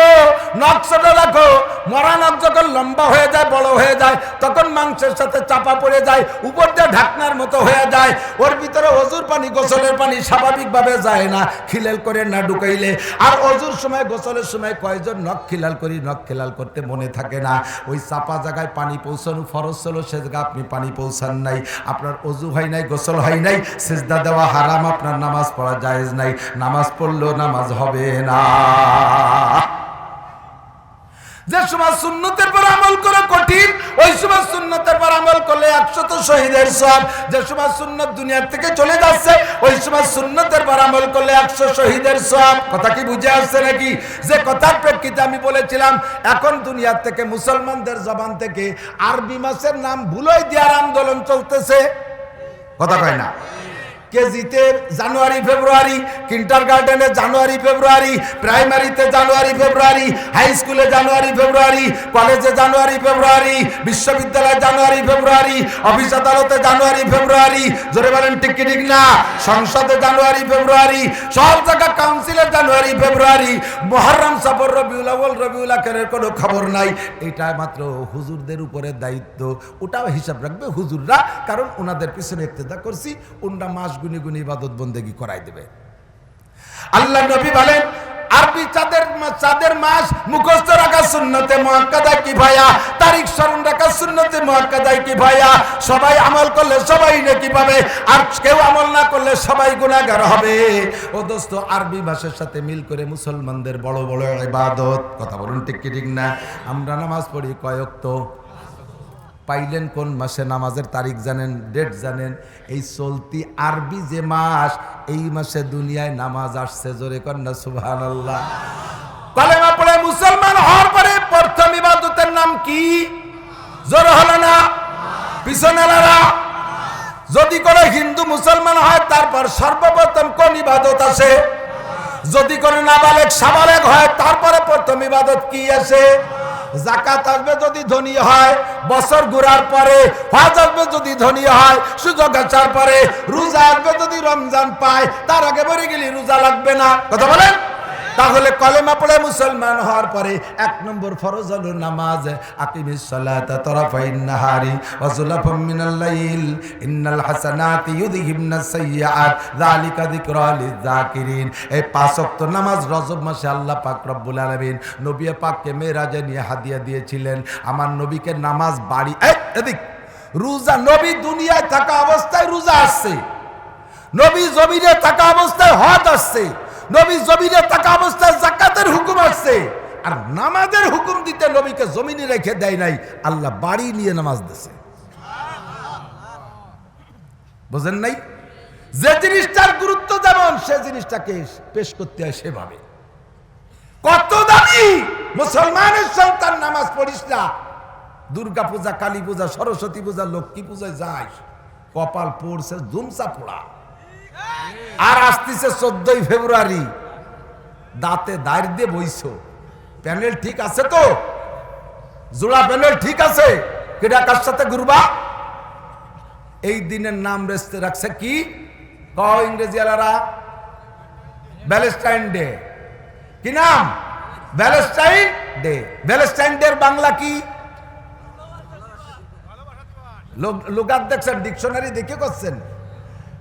নখ ছোট রাখো। মরা নখ যখন লম্বা হয়ে যায়, বড় হয়ে যায়, তখন মাংসের সাথে চাপা পড়ে যায়, উপর দিয়ে ঢাকনার মতো হয়ে যায়। ওর ভিতরে অজুর পানি, গোসলের পানি স্বাভাবিকভাবে যায় না, খিলাল করে না ঢুকাইলে। আর অজুর সময়, গোসলের সময় কয়জন নখ খিলাল করি, নখ খিলাল করতে মনে থাকে না। ওই চাপা জায়গায় পানি পৌঁছানো ফরজ ছিল, সে জায়গায় আপনি পানি পৌঁছান নাই, আপনার অজু হয় নাই, গোসল হয় নাই, সিজদা দেওয়া হারাম, আপনার নামাজ পড়া জায়েজ নাই, নামাজ পড়লেও নামাজ হবে না। যে সময় সুন্নতের পর আমল করে কঠিন, ওই সময় সুন্নতের পর আমল করলে 100 শহীদের সওয়াব। যে সময় সুন্নত দুনিয়ার থেকে চলে যাচ্ছে, ওই সময় সুন্নতের পর আমল করলে 100 শহীদের সওয়াব। কথা কি বুঝে আসছে নাকি? যে কথার প্রেক্ষিতে আমি বলেছিলাম, এখন দুনিয়ার থেকে মুসলমানদের জবান থেকে আরবি মাসের নাম ভুলই দেওয়ার আন্দোলন চলতেছে। কথা কয় না? কেজিতে জানুয়ারি ফেব্রুয়ারি, কিন্ডারগার্টেনে জানুয়ারি ফেব্রুয়ারি, প্রাইমারিতে জানুয়ারি ফেব্রুয়ারি, হাই স্কুলে জানুয়ারি ফেব্রুয়ারি, কলেজে জানুয়ারি ফেব্রুয়ারি, বিশ্ববিদ্যালয়ে জানুয়ারি ফেব্রুয়ারি, অফিস আদালতে জানুয়ারি ফেব্রুয়ারি, জোরে বলেন ঠিক কি ঠিক না? সংসদে জানুয়ারি ফেব্রুয়ারি, সব জায়গা কাউন্সিলে জানুয়ারি ফেব্রুয়ারি। মুহররম, সফর, রবিউল আউয়াল, রবিউল আখিরের কোনো খবর নাই। এটা মাত্র হুজুরদের উপরে দায়িত্ব, ওটাও হিসাব রাখবে হুজুররা, কারণ ওনাদের পিছনে ইক্তেদা করছি, ওনারা মাস গুনি গুনি ইবাদত বন্দেগী করাই দেবে। আল্লাহ নবী বলেন, আরবি চাঁদের মাস মুখস্থ রাখা সুন্নতে মুআক্কাদা কিফায়া, তারিখ স্মরণ রাখা সুন্নতে মুআক্কাদা কিফায়া। সবাই আমল করলে সবাই নেকি পাবে, আর কেউ আমল না করলে সবাই গুনাহগার হবে। ও দোস্ত, আরবি ভাষার সাথে মিল করে মুসলমানদের বড় বড় ইবাদত, কথা বলুন ঠিক কি ঠিক না? আমরা নামাজ পড়ি কয় ওয়াক্ত? পাইলেন কোন মাসে? নামাজের তারিখ জানেন, ডেট জানেন? এই চলতি আরবি যে মাস, এই মাসে দুনিয়ায় নামাজ আসছে। জোরে কন্যা সুবহানাল্লাহ। কালেমা পড়ে মুসলমান হওয়ার পরে প্রথম ইবাদতের নাম কি? জোরে হলো না? পিছনেলারা যদি করে হিন্দু মুসলমান হয়, তারপর সর্বপ্রথম কোন ইবাদত আসে? যদি করে নাবালেগ সাবালেগ হয়, তারপরে প্রথম ইবাদত কি আসে? যাকাত আসবে যদি ধনী হয়, বছর ঘুরার পরে। হজ আসবে যদি ধনী হয়, সুযোগ আসার পরে। রোজা আসবে যদি রমজান পায়, তার আগে মরে গেলে রোজা লাগবে না। কথা বলেন? তাহলে কলেমা পড়ে মুসলমান হওয়ার পরে 1 নম্বর ফরজ হলো নামাজ। আকিমিস সালাতা তারাফাইন নাহারি ওয়া যুলাফাম মিনাল লাইল ইন্নাল হাসানাতি ইউযহিবনাস সাইয়্যাত যালিকা যিকরা লিয-যাকিরিন। এই 5 ওয়াক্ত নামাজ রজব মাসে আল্লাহ পাক রব্বুল আলামিন নবী পাককে মেরাজে নিয়ে হাদিয়া দিয়েছিলেন। আমার নবীকে নামাজ বাড়ি এদিক রোজা, নবী দুনিয়ায় থাকা অবস্থায় রোজা আসছে, নবী জমিনে থাকা অবস্থায় হজ আসছে, নবী জমিনে থাকা অবস্থায় যাকাতের হুকুম আসছে। আর নামাজের হুকুম দিতে নবীকে জমিনে রেখে দেয় নাই, আল্লাহ বাড়ি নিয়ে নামাজ দিয়েছে। বুঝেন নাই? যে জিনিসটার গুরুত্ব যেমন, সে জিনিসটাকে পেশ করতে হয় সেভাবে। কত দামি মুসলমানের সন্তান নামাজ পড়িস না, দুর্গা পূজা, কালী পূজা, সরস্বতী পূজা, লক্ষ্মী পূজায় যাস, কপাল পড়ছে ধুমসা পোড়া। আর আসতেছে 14ই ফেব্রুয়ারি, দাঁতে দাঁড় দিয়ে বইছো। প্যানেল ঠিক আছে তো? জোড়া প্যানেল ঠিক আছে? কেডা কার সাথে ঘুরবা? এই দিনের নাম রেস্তে রাখছে কি? কও ইংরেজি আলারা, ভ্যালেন্টাইন ডে। কি নাম? Valentine day. ভ্যালেন্টাইন ডে এর বাংলা কি? লোকাত দেখছেন, ডিকশনারি দেখে করছেন?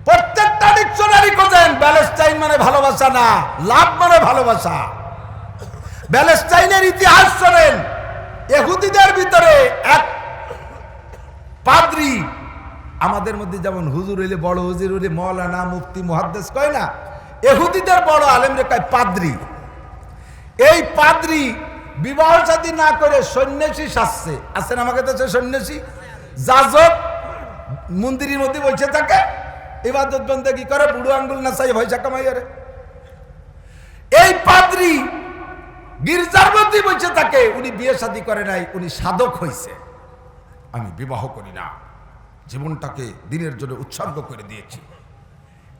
প্রত্যেকটা ডিকশনারি খোঁজেন, ভ্যালেন্টাইন মানে ভালোবাসা না, লাভ মানে ভালোবাসা। ভ্যালেন্টাইনের ইতিহাস শোনেন। ইহুদিদের ভিতরে এক পাদ্রী, আমাদের মধ্যে যেমন হুজুর হইলে বড় হুজুর হইলে মৌলানা, মুফতি, মুহাদ্দিস কয় না, ইহুদিদের বড় আলেম রে কয় পাদ্রী। এই পাদ্রী বিবাহ শাদী না করে সন্ন্যাসী সাজছে। আছেন আমাকে কাছে সন্ন্যাসী, যাজক, মন্দিরের মধ্যে বসে থাকে, ইবাদত বন্দেগী করে, বুড়ো আঙ্গুল নাচাই পয়সা কামাই। আরে এই পাদ্রী গির্জার মধ্যে বসে থাকে, উনি বিয়ে শাদী করে নাই, উনি সাধক হয়েছে। আমি বিবাহ করি না, জীবনটাকে দিনের জন্য উৎসর্গ করে দিয়েছি,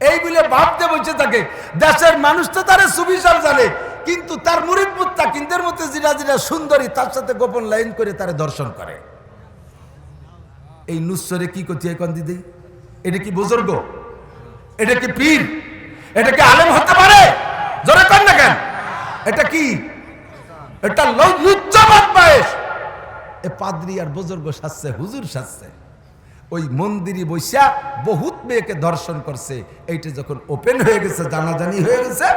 এই বলে ভাবতে বসে থাকে। দেশের মানুষ তো তারা সুবিচার জানে, কিন্তু তার মুরিদ মুত্তাকিনদের মধ্যে যেটা যেটা সুন্দরী, তার সাথে গোপন লাইন করে তারা দর্শন করে। এই নুসরে কি করছে এখন দিদি? এটা কি বুজুর্গ? এটা কি পীর? এটা কি আলেম হতে পারে? জোরে কর না কেন? এটা কি? এটা লুচ্চাবাদ বয়স। এ পাদ্রী আর বুজুর্গ সাজছে, হুজুর সাজছে, ওই মন্দিরে বৈশা বহুত মেয়েকে দর্শন করছে। এইটা যখন ওপেন হয়ে গেছে, জানাজানি হয়ে গেছে,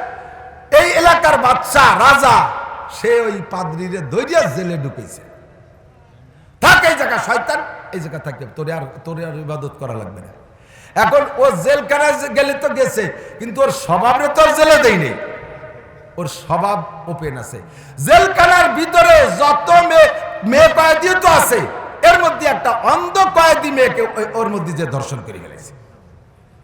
এই এলাকার বাদশাহ রাজা সে ওই পাদ্রীরে দইয়া জেলে ঢুকেছে। থাক এই জায়গা শয়তান, এই জায়গা থাকে, তোরে আর ইবাদত করা লাগবে না। এখন ও জেলখানায় গেলে তো গেছে, কিন্তু ওর স্বভাবে তো জেলে দেয়নি, ওর স্বভাব ওপেন আছে। জেলখানার ভিতরে যত মেয়ে কয়েদি তো আছে, এর মধ্যে একটা অন্ধ কয়েদি মেয়েকে ওর মধ্যে যে দর্শন করে গেলেছে।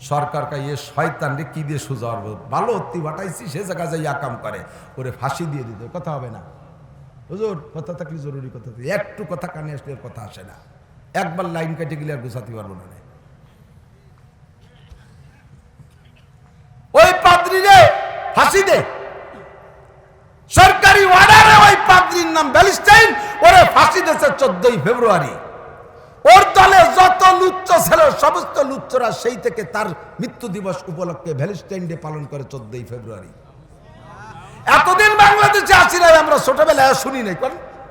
সরকার কা ইয়ে শয়তান রে কি দিয়ে সোজা ভালো অতি বাটাইছি, সে জায়গা যাই আকাম করে, ওরে ফাঁসি দিয়ে দিতে কথা হবে না। হুজুর কথা থাকলে জরুরি কথা, একটু কথা কানে আসলে কথা আসে না, একবার লাইন কেটে গেলে আর গুছাতে পারবো না। ওই পাদ্রী রে ফাঁসি দে, সরকারি অর্ডারে ওই পাদ্রীর নাম ব্যালিস্টাইন, ওরে ফাঁসি দিয়েছে 14ই ফেব্রুয়ারি। ওর দলে যত লুচ্চ ছিল সমস্ত লুচ্চরা সেই থেকে তার মৃত্যু দিবস উপলক্ষে ভ্যালেন্টাইন ডে পালন করে 14ই ফেব্রুয়ারি। এতদিন বাংলাদেশে আসি নাই, আমরা ছোটবেলায় শুনি নাই,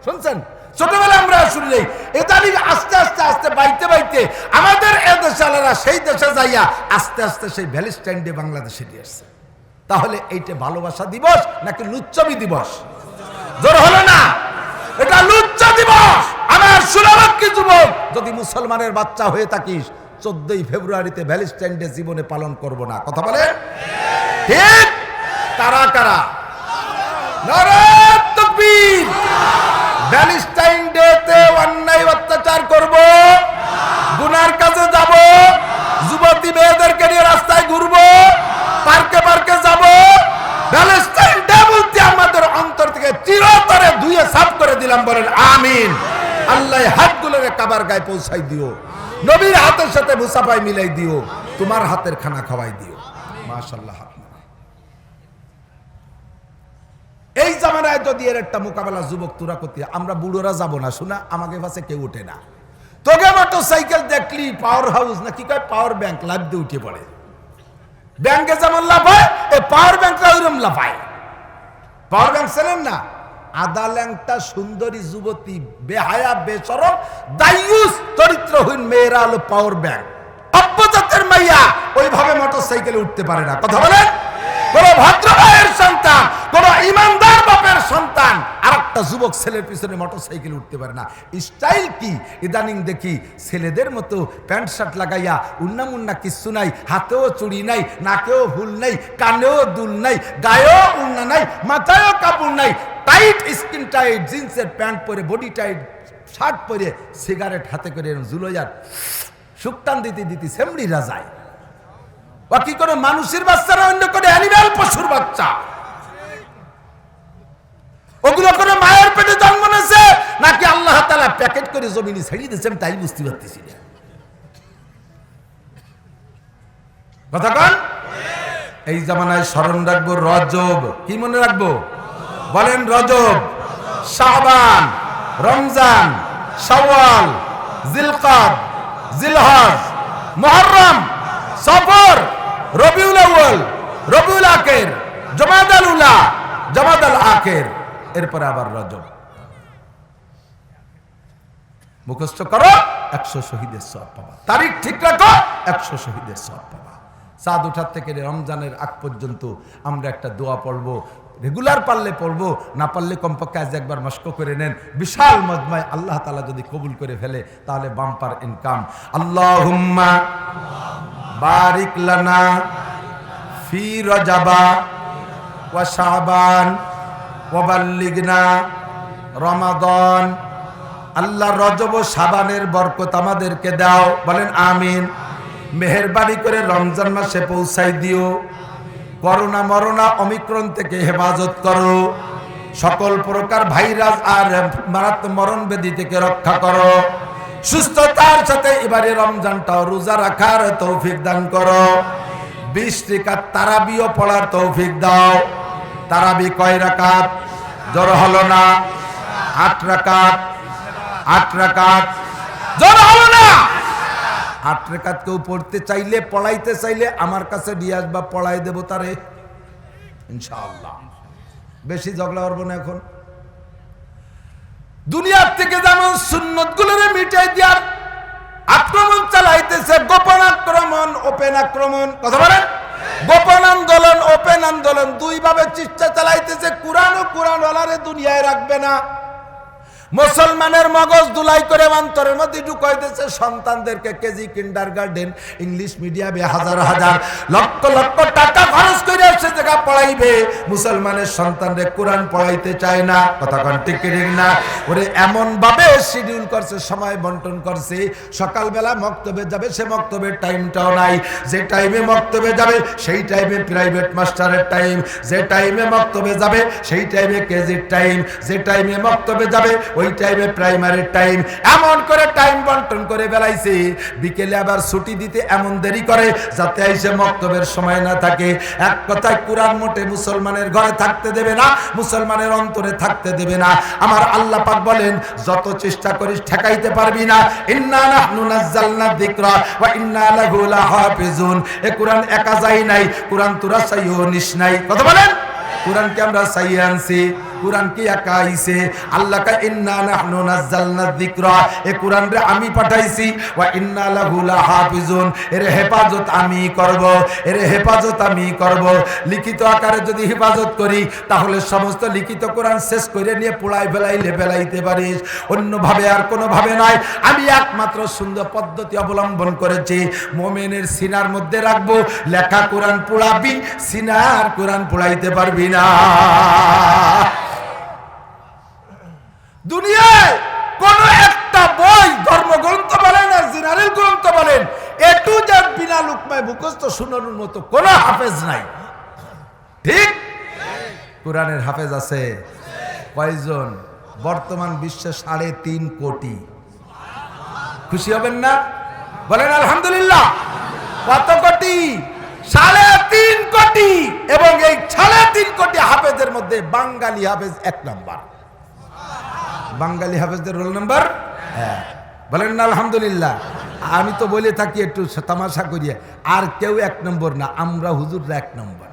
শুনছেন? ছোটবেলায় আমরা শুনি নাই। ইদানিং আস্তে আস্তে আস্তে বাইতে বাইতে আমাদের এ দেশালারা সেই দেশে যাইয়া আস্তে আস্তে সেই ভ্যালেন্টাইন ডে বাংলাদেশে নিয়ে আসছে। তাহলে এইটা ভালোবাসা দিবস নাকি লুচ্চবি দিবস? জোর হলো না, এটা লুচ্চ দিবস। আমার সুরক্ষী যুবক, যদি মুসলমানের বাচ্চা হয়ে থাকিস 14ই ফেব্রুয়ারিতে ভ্যালেন্টাইন ডে জীবনে পালন করব না, কথা বলে ঠিক? কারা কারা নারে তাকবীর? ভ্যালেন্টাইন ডে তে অন্যায় অত্যাচার করব, গুনার কাজে যাব, যুবতী মেয়েদেরকে নিয়ে রাস্তায় ঘুরবো, পার্কে পার্কে যাব। ভ্যালেন্টাইন ডে বলতে আমাদের অন্তর থেকে চিরতরে ধুয়ে সাফ করে দিলাম, বলেন আমিন। আল্লাহ হাতগুলোরে কাবার গায়ে পৌঁছাই দিও, নবীর হাতের সাথে মুসাফাই মিলাই দিও, তোমার হাতের খানা খাওয়াই দিও। মাশাআল্লাহ। এই জামানায় যদি এর একটা মোকাবেলা যুবক তোরা করতে, আমরা বুড়োরা যাব না, শোনা আমাকে পাশে কেউ ওঠে না। তোকে মোটর সাইকেল দেখলি পাওয়ার হাউস না কি কয় পাওয়ার ব্যাংক লাইভ দিয়ে উঠে পড়ে। ব্যাংকে যেমন লাভ হয়, এই পাওয়ার ব্যাংকটা ওইরকম লাফায়। পাওয়ার ব্যাংক ছিলেন না? আদা ল্যাংটা সুন্দরী যুবতী, বেহায়া বেশরম দায়ুস চরিত্রহীন মেয়েরা হলো পাওয়ার ব্যাংক। অপজাতের মাইয়া ওইভাবে মোটর সাইকেলে উঠতে পারে না, কথা বলেন? কোন ভদ্র ভাইয়ের সন্তান, কোন ইমানদার বাপের সন্তান আর একটা যুবক ছেলের পিছনে মোটর সাইকেল উঠতে পারে না। স্টাইল কি? ইদানিং দেখি ছেলেদের মতো প্যান্ট শার্ট লাগাইয়া উন্না মুন্না কিচ্ছু নাই, হাতেও চুড়ি নাই, নাকেও ফুল নাই, কানেও দুল নাই, গায়েও উন্না নাই, মাথায়ও কাপড় নাই, টাইট স্কিন টাইট জিন্সের প্যান্ট পরে, বডি টাইট শার্ট পরে, সিগারেট হাতে করে জুলোয়ার শুকটান দিতে দিতে সেমড়িরা যায়। বাকি কোনো মানুষের বাচ্চা না, অন্য কোনো অ্যানিম্যাল পশুর বাচ্চা। ওগুলো কোনো মায়ের পেটে জন্ম নিয়েছে নাকি আল্লাহ তাআলা প্যাকেট করে জমিনে ছেড়ে দিয়েছে, আমি তাই বুঝতে পারতেছি না। কথা কন? এই জামানায় স্মরণ রাখবো রজব। কি মনে রাখবো? বলেন রজব, শাবান, রমজান, শাওয়াল, জিলকাদ, জিলহজ, মুহররম, সফর, রবিউল আউয়াল, রবিউল আখির, জমাদাল উলা, জমাদাল আখির, এরপরে আবার রজব। মুখস্থ করো, 100 শহীদের সওয়াব পাবা। তারিখ ঠিক রাখো, 100 শহীদের সওয়াব পাবা। চাঁদ ওঠার থেকে রমজানের আগ পর্যন্ত আমরা একটা দোয়া পড়বো, রেগুলার পারলে পড়বো, না পারলে কমপক্ষে আজ একবার মস্ক করে নেন। বিশাল মজমায় আল্লাহ তাআলা যদি কবুল করে ফেলে তাহলে বাম্পার ইনকাম। আল্লাহুম্মা বারিক লানা ফি রজবা ওয়া শাবান ওয়া বাল্লিগনা রমাদান। আল্লাহ রজব ও শাবানের বরকত আমাদেরকে দাও, বলেন আমিন। মেহেরবানি করে রমজান মাসে পৌঁছাই দিও। করোনা মরোনা অমিক্রণ থেকে হেফাজত করো। সকল প্রকার ভাইরাস আর মারাত্মক মরণ ব্যাধি থেকে রক্ষা করো। সুস্থতার সাথে এবারে রমজানটাও রোজা রাখার তৌফিক দান করো। 20 রাকাত তারাবিও পড়ার তৌফিক দাও। তারাবি কয় রাকাত? জোর হলো না? 8 রাকাত। 8 রাকাত, জোর হলো না? 8 রাকাত কেউ পড়তে চাইলে, পড়াইতে চাইলে আমার কাছে দিয়ে আসবা, পড়াই দেব তারে ইনশাআল্লাহ। বেশি ঝগড়া করবো না এখন। দুনিয়ার থেকে যেমন সুন্নত গুলোরে মিটাই দেওয়ার আক্রমণ চালাইতেছে, গোপন আক্রমণ, ওপেন আক্রমণ, কথা বলেন, গোপন আন্দোলন, ওপেন আন্দোলন, দুই ভাবে চেষ্টা চালাইতেছে। কোরআন ও কোরআনওয়ালারে দুনিয়ায় রাখবে না। মুসলমানের মগজ দুলাই করে অন্তরের মধ্যে ঢুকাইতেছে। সন্তানদেরকে কেজি, কিন্ডারগার্টেন, ইংলিশ মিডিয়ামে হাজার হাজার লক্ষ লক্ষ টাকা খরচ করে সে জায়গা পড়াইবে, মুসলমানের সন্তানদের কোরআন পড়াইতে চায় না। কথা কোন ঠিক না? ওরে এমন ভাবে শিডিউল করছে, সময় বন্টন করছে। সকালবেলা মক্তবে যাবে, সে মক্তবের টাইমটাও নাই। যে টাইমে মক্তবে যাবে সেই টাইমে প্রাইভেট মাস্টারের টাইম, যে টাইমে মক্তবে যাবে সেই টাইমে কেজির টাইম, যে টাইমে মক্তবে যাবে ওই টাইমে প্রাইমারির টাইম। এমন করে টাইম বন্টন করে বেলাইছে। বিকেলে আবার ছুটি দিতে এমন দেরি করে যাতে আইসে মক্তবের সময় না থাকে। এক কথায় কোরআন মোটে মুসলমানের ঘরে থাকতে দেবে না, মুসলমানের অন্তরে থাকতে দেবে না। আমার আল্লাহ পাক বলেন, যত চেষ্টা করিস ঠেকাইতে পারবি না। ইন্না নাহনু নাযালনা যিকরা ওয়া ইন্না লাহু লাহাফিজুন। এ কোরআন একা যাই নাই, কোরআন তোরা চাইও নিস নাই। কথা বলেন, কোরআনকে আমরা চাইয়ে আনছি, কোরআন কি একা আইছে? আল্লাহ কা ইন্না নাহনু নাযালনা যিকরা, এ কোরআন রে আমি পাঠাইছি, ওয়া ইন্না লাহু লাহাফিজুন, এর হেফাজত আমি করব, এর হেফাজত আমি করব। লিখিত আকারে যদি হেফাজত করি তাহলে সমস্ত লিখিত কোরআন শেষ করে নিয়ে পোড়াই ফেলাইতে পারিস, অন্যভাবে আর কোনো ভাবে নয়। আমি একমাত্র সুন্দর পদ্ধতি অবলম্বন করেছি, মুমিনের সিনার মধ্যে রাখবো লেখা কোরআন পোড়াবি, সিনার কোরআন পোড়াইতে পারবি না। দুনিয়ায় কোন একটা বই, ধর্মগ্রন্থ বলেন আর জেনারেল গ্রন্থ বলেন, এ টু জেড বিনা লুকমায় মুখস্থ শোনানোর মতো কোন হাফেজ নাই। ঠিক? কোরআনের হাফেজ আছে কয়জন? বর্তমান বিশ্বে 3.5 কোটি। খুশি হবেন না? বলেন আলহামদুলিল্লাহ। কত কোটি? 3.5 কোটি। এবং এই 3.5 কোটি হাফেজের মধ্যে বাঙালি হাফেজ 1 নাম্বার। বাঙালি হাফেজদের রোল নাম্বার 1। বলেন না আলহামদুলিল্লাহ। আমি তো বলে থাকি একটু তামাশা করিয়া, আর কেউ 1 নম্বর না, আমরা হুজুররা 1 নম্বর,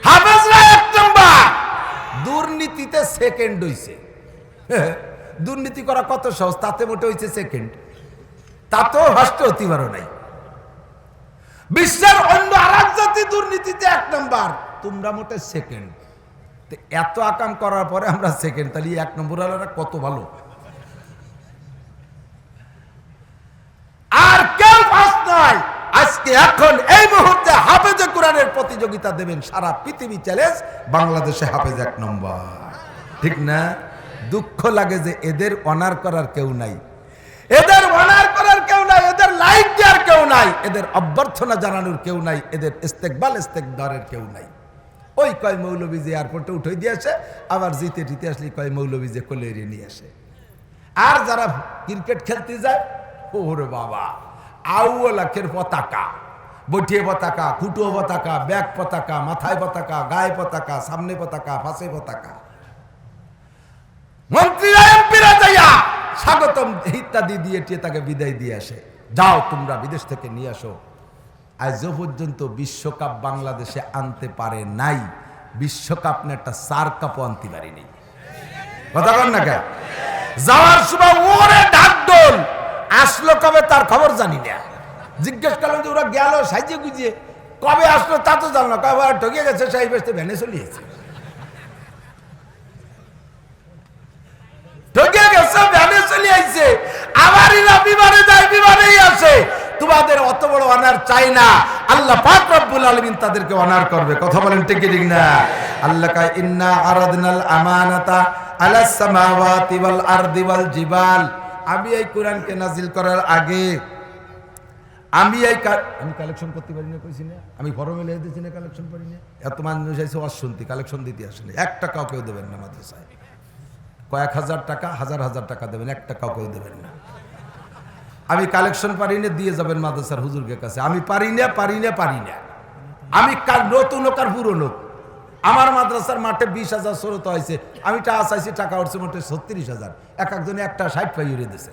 হাফেজরা 1 নম্বর। দুর্নীতিতে সেকেন্ড হইছে। দুর্নীতি করা কত সহজ, তাতে মোটে হইছে সেকেন্ড, তাতেও হস্ত হতে পারো নাই। বিশ্বের অন্য আরেক জাতি দুর্নীতিতে 1 নম্বর, তোমরা মোটে সেকেন্ড। এত আকাম করার পরে আমরা সেকেন্ড, তাহলে 1 নম্বর আলাদা কত ভালো। আর কেউ ফার্স্ট নয়। আজকে এখন এই মুহূর্তে হাফেজে কোরআনের প্রতিযোগিতা দেবেন সারা পৃথিবী চ্যালেঞ্জ, বাংলাদেশে হাফেজ 1 নম্বর। ঠিক না? দুঃখ লাগে যে এদের অনার করার কেউ নাই, এদের অনার করার কেউ নাই, এদের লাইক দেওয়ার কেউ নাই, এদের অভ্যর্থনা জানানোর কেউ নাই, এদের ইস্তেকবালের কেউ নাই। ওই কয় মৌলবী যে এয়ারপোর্টে উঠে দিয়ে আসে, আবার জিতে টিতে আসলে কয় মৌলবী যে কোলে এড়িয়ে নিয়ে আসে। আর যারা ক্রিকেট খেলতে যায়, ওরে বাবা, আউলাখের পতাকা, বটিয়ে পতাকা, খুঁটো পতাকা, ব্যাগ পতাকা, মাথায় পতাকা, গায়ে পতাকা, সামনে পতাকা, পাশে পতাকা। মন্ত্রীরা এমপিরা যাইয়া স্বাগতম ইত্যাদি দিয়ে তাকে বিদায় দিয়ে আসে। যাও তোমরা বিদেশ থেকে নিয়ে আসো। আজও পর্যন্ত বিশ্বকাপ বাংলাদেশে আনতে পারে নাই। বিশ্বকাপ না একটা চার কাপও আনতে পারিনি। কথা বল না কে? যাওয়ার সময় ওরে ঢাকঢোল আসলো কবে তার খবর জানি না। জিজ্ঞেস করলাম যে ওরা গেল সাইজে গুজিয়ে, কবে আসলো তা তো জানো না। কবে ঠকে গেছে, সেই বেসতে ভ্যানে চলিয়েছে, ঠকে গেছে, ভ্যানে চলে আইছে। আবার বিমানে যায়, বিমানেই আসে। তোমাদের অত বড় অনার চাই না, আল্লাহ পাক রব্বুল আলামিন তাদেরকে অনার করবে। কথা বলেন ঠিক ঠিক না? আল্লাহ কা ইন্না আরাদনাল আমানাতা আলাস সামাওয়াতি ওয়াল আরদি ওয়াল জিবাল। আমি এই কোরআনকে নাজিল করার আগে আমি কালেকশন করতে পারি না, কইছি না আমি ফরমে লিখে দিয়েছি না, কালেকশন পারি না। এত মানুষ এসে অশুনতি কালেকশন দিতে আসেনি। 1 টাকাও কেউ দেবেন না মাদ্রাসায়। কয়েক হাজার টাকা, হাজার হাজার টাকা দেবেন, 1 টাকাও কেউ দেবেন না। আমি কালেকশন পারি না, দিয়ে যাবেন মাদ্রাসার হুজুরের কাছে। আমি পারি না। আমি নতুন লোক আর পুরনো। আমার মাদ্রাসার মাঠে 20,000 শ্রোতা হয়েছে, আমি টাকা চাইছি, টাকা উঠছে মোটে 36,000। একজনে একটা 60 পাই উড়ে দিয়েছে।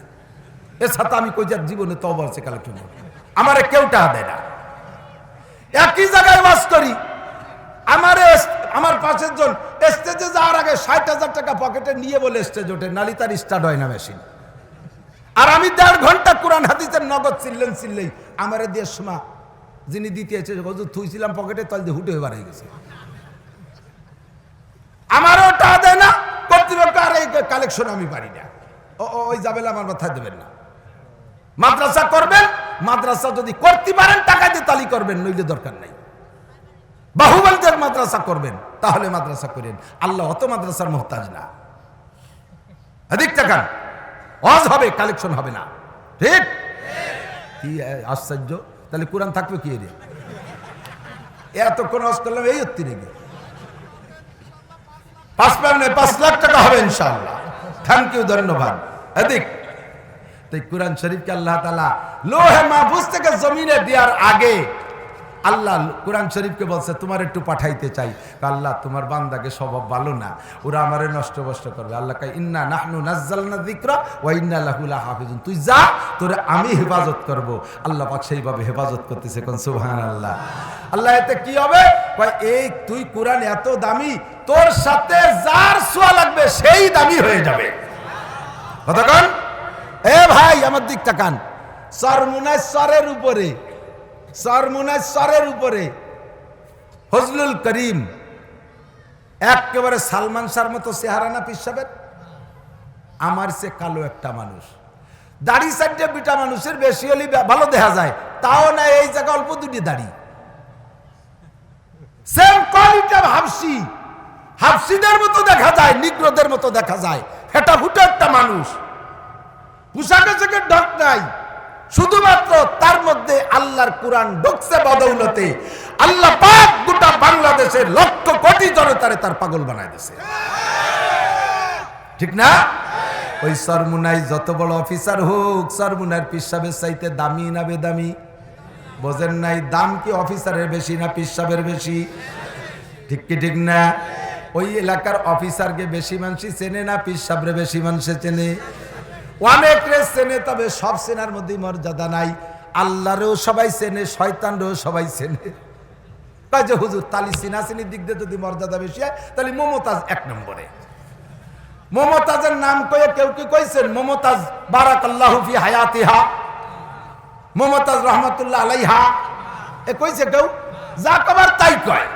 এছাড়া আমি কই যার জীবনে তওবা আছে কালেকশন, আমার কেউ টাকা দেয় না। একই জায়গায় বাস করি, আমার পাশের জন স্টেজে যাওয়ার আগে ৬০,০০০ টাকা পকেটে নিয়ে বলে স্টেজ ওঠে, নালি তার স্টার্ট হয় না মেশিন। আর আমি ১.৫ ঘন্টা কোরআন হাদিসের নগদ চিল্লেই আমারে দিয়ে শোনা যিনি দিতেছে হুজুর থুইছিলাম পকেটে, তল দিয়ে হুটে হয়ে গেছে। আমারও টা দেয় না কর্তৃপক্ষ, আর এই কালেকশন আমি পারি না। ওই যাবেলা আমার মাথায় দেবেন না। মাদ্রাসা করবেন, মাদ্রাসা যদি করতে পারেন টাকা দিয়ে তালি করবেন, নইলে দরকার নাই। বাহুবলদের মাদ্রাসা করবেন তাহলে মাদ্রাসা করেন, আল্লাহ অত মাদ্রাসার মোহতাজ না। অধিক টাকা ওয়াজ হবে, কালেকশন হবে না। ঠিক কি আশ্চর্য! তাহলে কোরআন থাকবে কি রে? এতক্ষণ ওয়াজ করলাম, এই হত্তি রেগে 5 লাখ টাকা হবে ইনশাআল্লাহ। থ্যাংক ইউ, ধন্যবাদ। এদিক তাই কোরআন শরীফকে আল্লাহ তাআলা লোহে মাহফুজ থেকে জমিনে দেওয়ার আগে আল্লাহ কোরআন শরীফকে বলছে তোমার একটু পাঠাইতে চাই। আল্লাহ তোমার বান্দাকে স্বভাব ভালো না, ওরা আমারে নষ্ট করবে। আল্লাহ কয় ইন্না নাহনু নাযালনা যিকরা ওয়া ইন্না লাহু লাহাফিজুন, তুই যা, তোরে আমি হেফাজত করব। আল্লাহ পাক সেইভাবে হেফাজত করতেছে, কোন সুবহানাল্লাহ। আল্লাহ এতে কি হবে? কয় এই তুই কোরআন এত দামি, তোর সাথে যার ছোঁয়া লাগবে সেই দামি হয়ে যাবে। কতক্ষণ? এ ভাই আমার দিক তাকান, সরমুনাশ্বরের উপরে ফজলুল করিম একেবারে সালমান শাহর মতো চেহারা না পীর সাহেবের? আমার সে কালো একটা মানুষ, দাড়ি সাইডে বিটা মানুষের বেশি হলে ভালো দেখা যায়, তাও না এই জায়গা অল্প দুটি দাড়ি। সেম কোয়ালিটি হাফসিদের মতো দেখা যায়, নিগ্রোদের মতো দেখা যায়, ফেটা ফুটো একটা মানুষ, পোশাকে থেকে ঢক নাই, শুধুমাত্র তার মধ্যে আল্লাহর কোরআন ঢুকছে বদৌলতে আল্লাহ পাক গোটা বাংলাদেশের লক্ষ কোটি জনতারে তার পাগল বানায় দিয়েছে। ঠিক না? ওই সরমুনাই যত বড় অফিসার হোক, সরমুনার পীর সাহেবের চাইতে দামি না বেদামি? বোঝেন নাই? দাম কি অফিসারের বেশি না পীর সাহেবের বেশি? ঠিক কি ঠিক না? ওই এলাকার অফিসারকে বেশি মানুষই চেনে না পীর সাহেবরে বেশি মানুষে চেনে? অনেক রে চেনে, তবে সব চেনার মধ্যে মর্যাদা নাই। আল্লাহরেও সবাই চেনে, শয়তানরেও সবাই চেনে। তাই যে হুজুর তালি চিনাচিনির দিক দিয়ে যদি মর্যাদা বেশি হয়, তাহলে মমতাজ 1 নম্বরে। মমতাজের নাম কয়ে কেউ কি কইছেন? মমতাজ বারাকাল্লাহু ফি হায়াতিহা, মমতাজ রহমাতুল্লাহ আলাইহা, এ কইছে কেউ? যা কবার তাই কয়।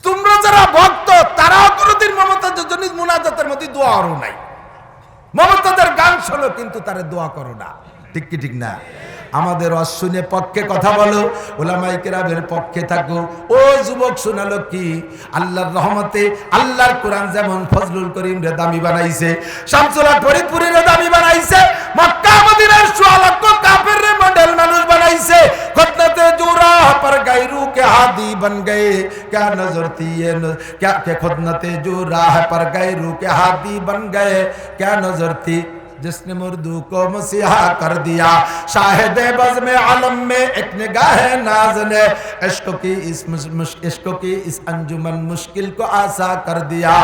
তোমরা যারা ভক্ত তারাও কোনোদিন মমতাজের জন্য মুনাজাতের মধ্যে দোয়ারও নাই। মমতাজের গান শোনো কিন্তু তারা দোয়া করো না। ঠিক কি ঠিক না? আমাদের অশুনে পক্ষে কথা বলো, ওলামায়ে কেরামের পক্ষে থাকো। ও যুবক শোনালো কি? আল্লাহর রহমতে আল্লাহর কোরআন যেমন ফজলুল করিম রে দামি বানাইছে, শামসুল্লাহ ফরিদপুরি রে দামি বানাইছে, মক্কা মদিনার 100 লক্ষ কাফের রে মডেল মানুষ বানাইছে। খুদনতে জুরা पर गैरू के हादी बन गए, क्या नजर थी ये क्या के खुदनते जूरा पर गैरू के हादी बन गए, क्या नजर थी जिसने मुर्दू को मसीहा कर दिया, शाहिद बज़ में आलम में एक निगाह नाज ने इश्क की इस अंजुमन मुश्किल को आसा कर दिया।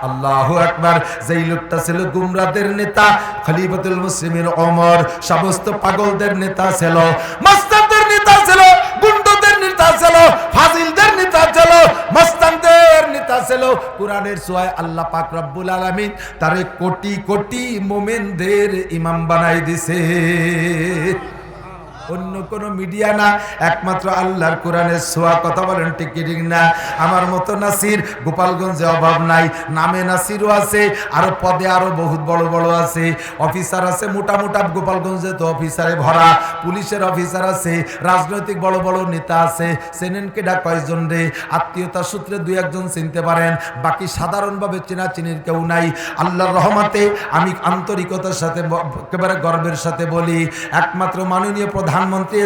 আল্লাহু আকবার। যেই লোকটা ছিল গুমরাদের নেতা, খলিফাতুল মুসলিমিন ওমর সমস্ত পাগলদের নেতা ছিল, মাস্তানদের নেতা ছিল, গুন্ডাদের নেতা ছিল, ফাজিলদের নেতা ছিল, মাস্তানদের নেতা ছিল। কোরআনের ছোঁয়ায় আল্লাহ পাক রব্বুল আলামিন তারে কোটি কোটি মুমিনদের ইমাম বানাই দিছে। অন্য কোন মিডিয়া না, একমাত্র আল্লাহর কোরআনের ছোঁয়া। কথা বলেন ঠিক কি ঠিক না? আমার মতো নাসির গোপালগঞ্জে অভাব নাই, নামে নাসিরও আছে, আরো পদে আরো বহুত বড় বড় আছে, অফিসার আছে মোটা মোটা। গোপালগঞ্জে তো অফিসারে ভরা, পুলিশের অফিসার আছে, রাজনৈতিক বড় বড় নেতা আছে। চেনেন কেডা? কয়জন রে? আত্মীয়তার সূত্রে 2-1 জন চিনতে পারেন, বাকি সাধারণভাবে চেনা চিনির কেউ নাই। আল্লাহর রহমতে আমি আন্তরিকতার সাথে একেবারে গর্বের সাথে বলি, একমাত্র মাননীয় প্রধানমন্ত্রী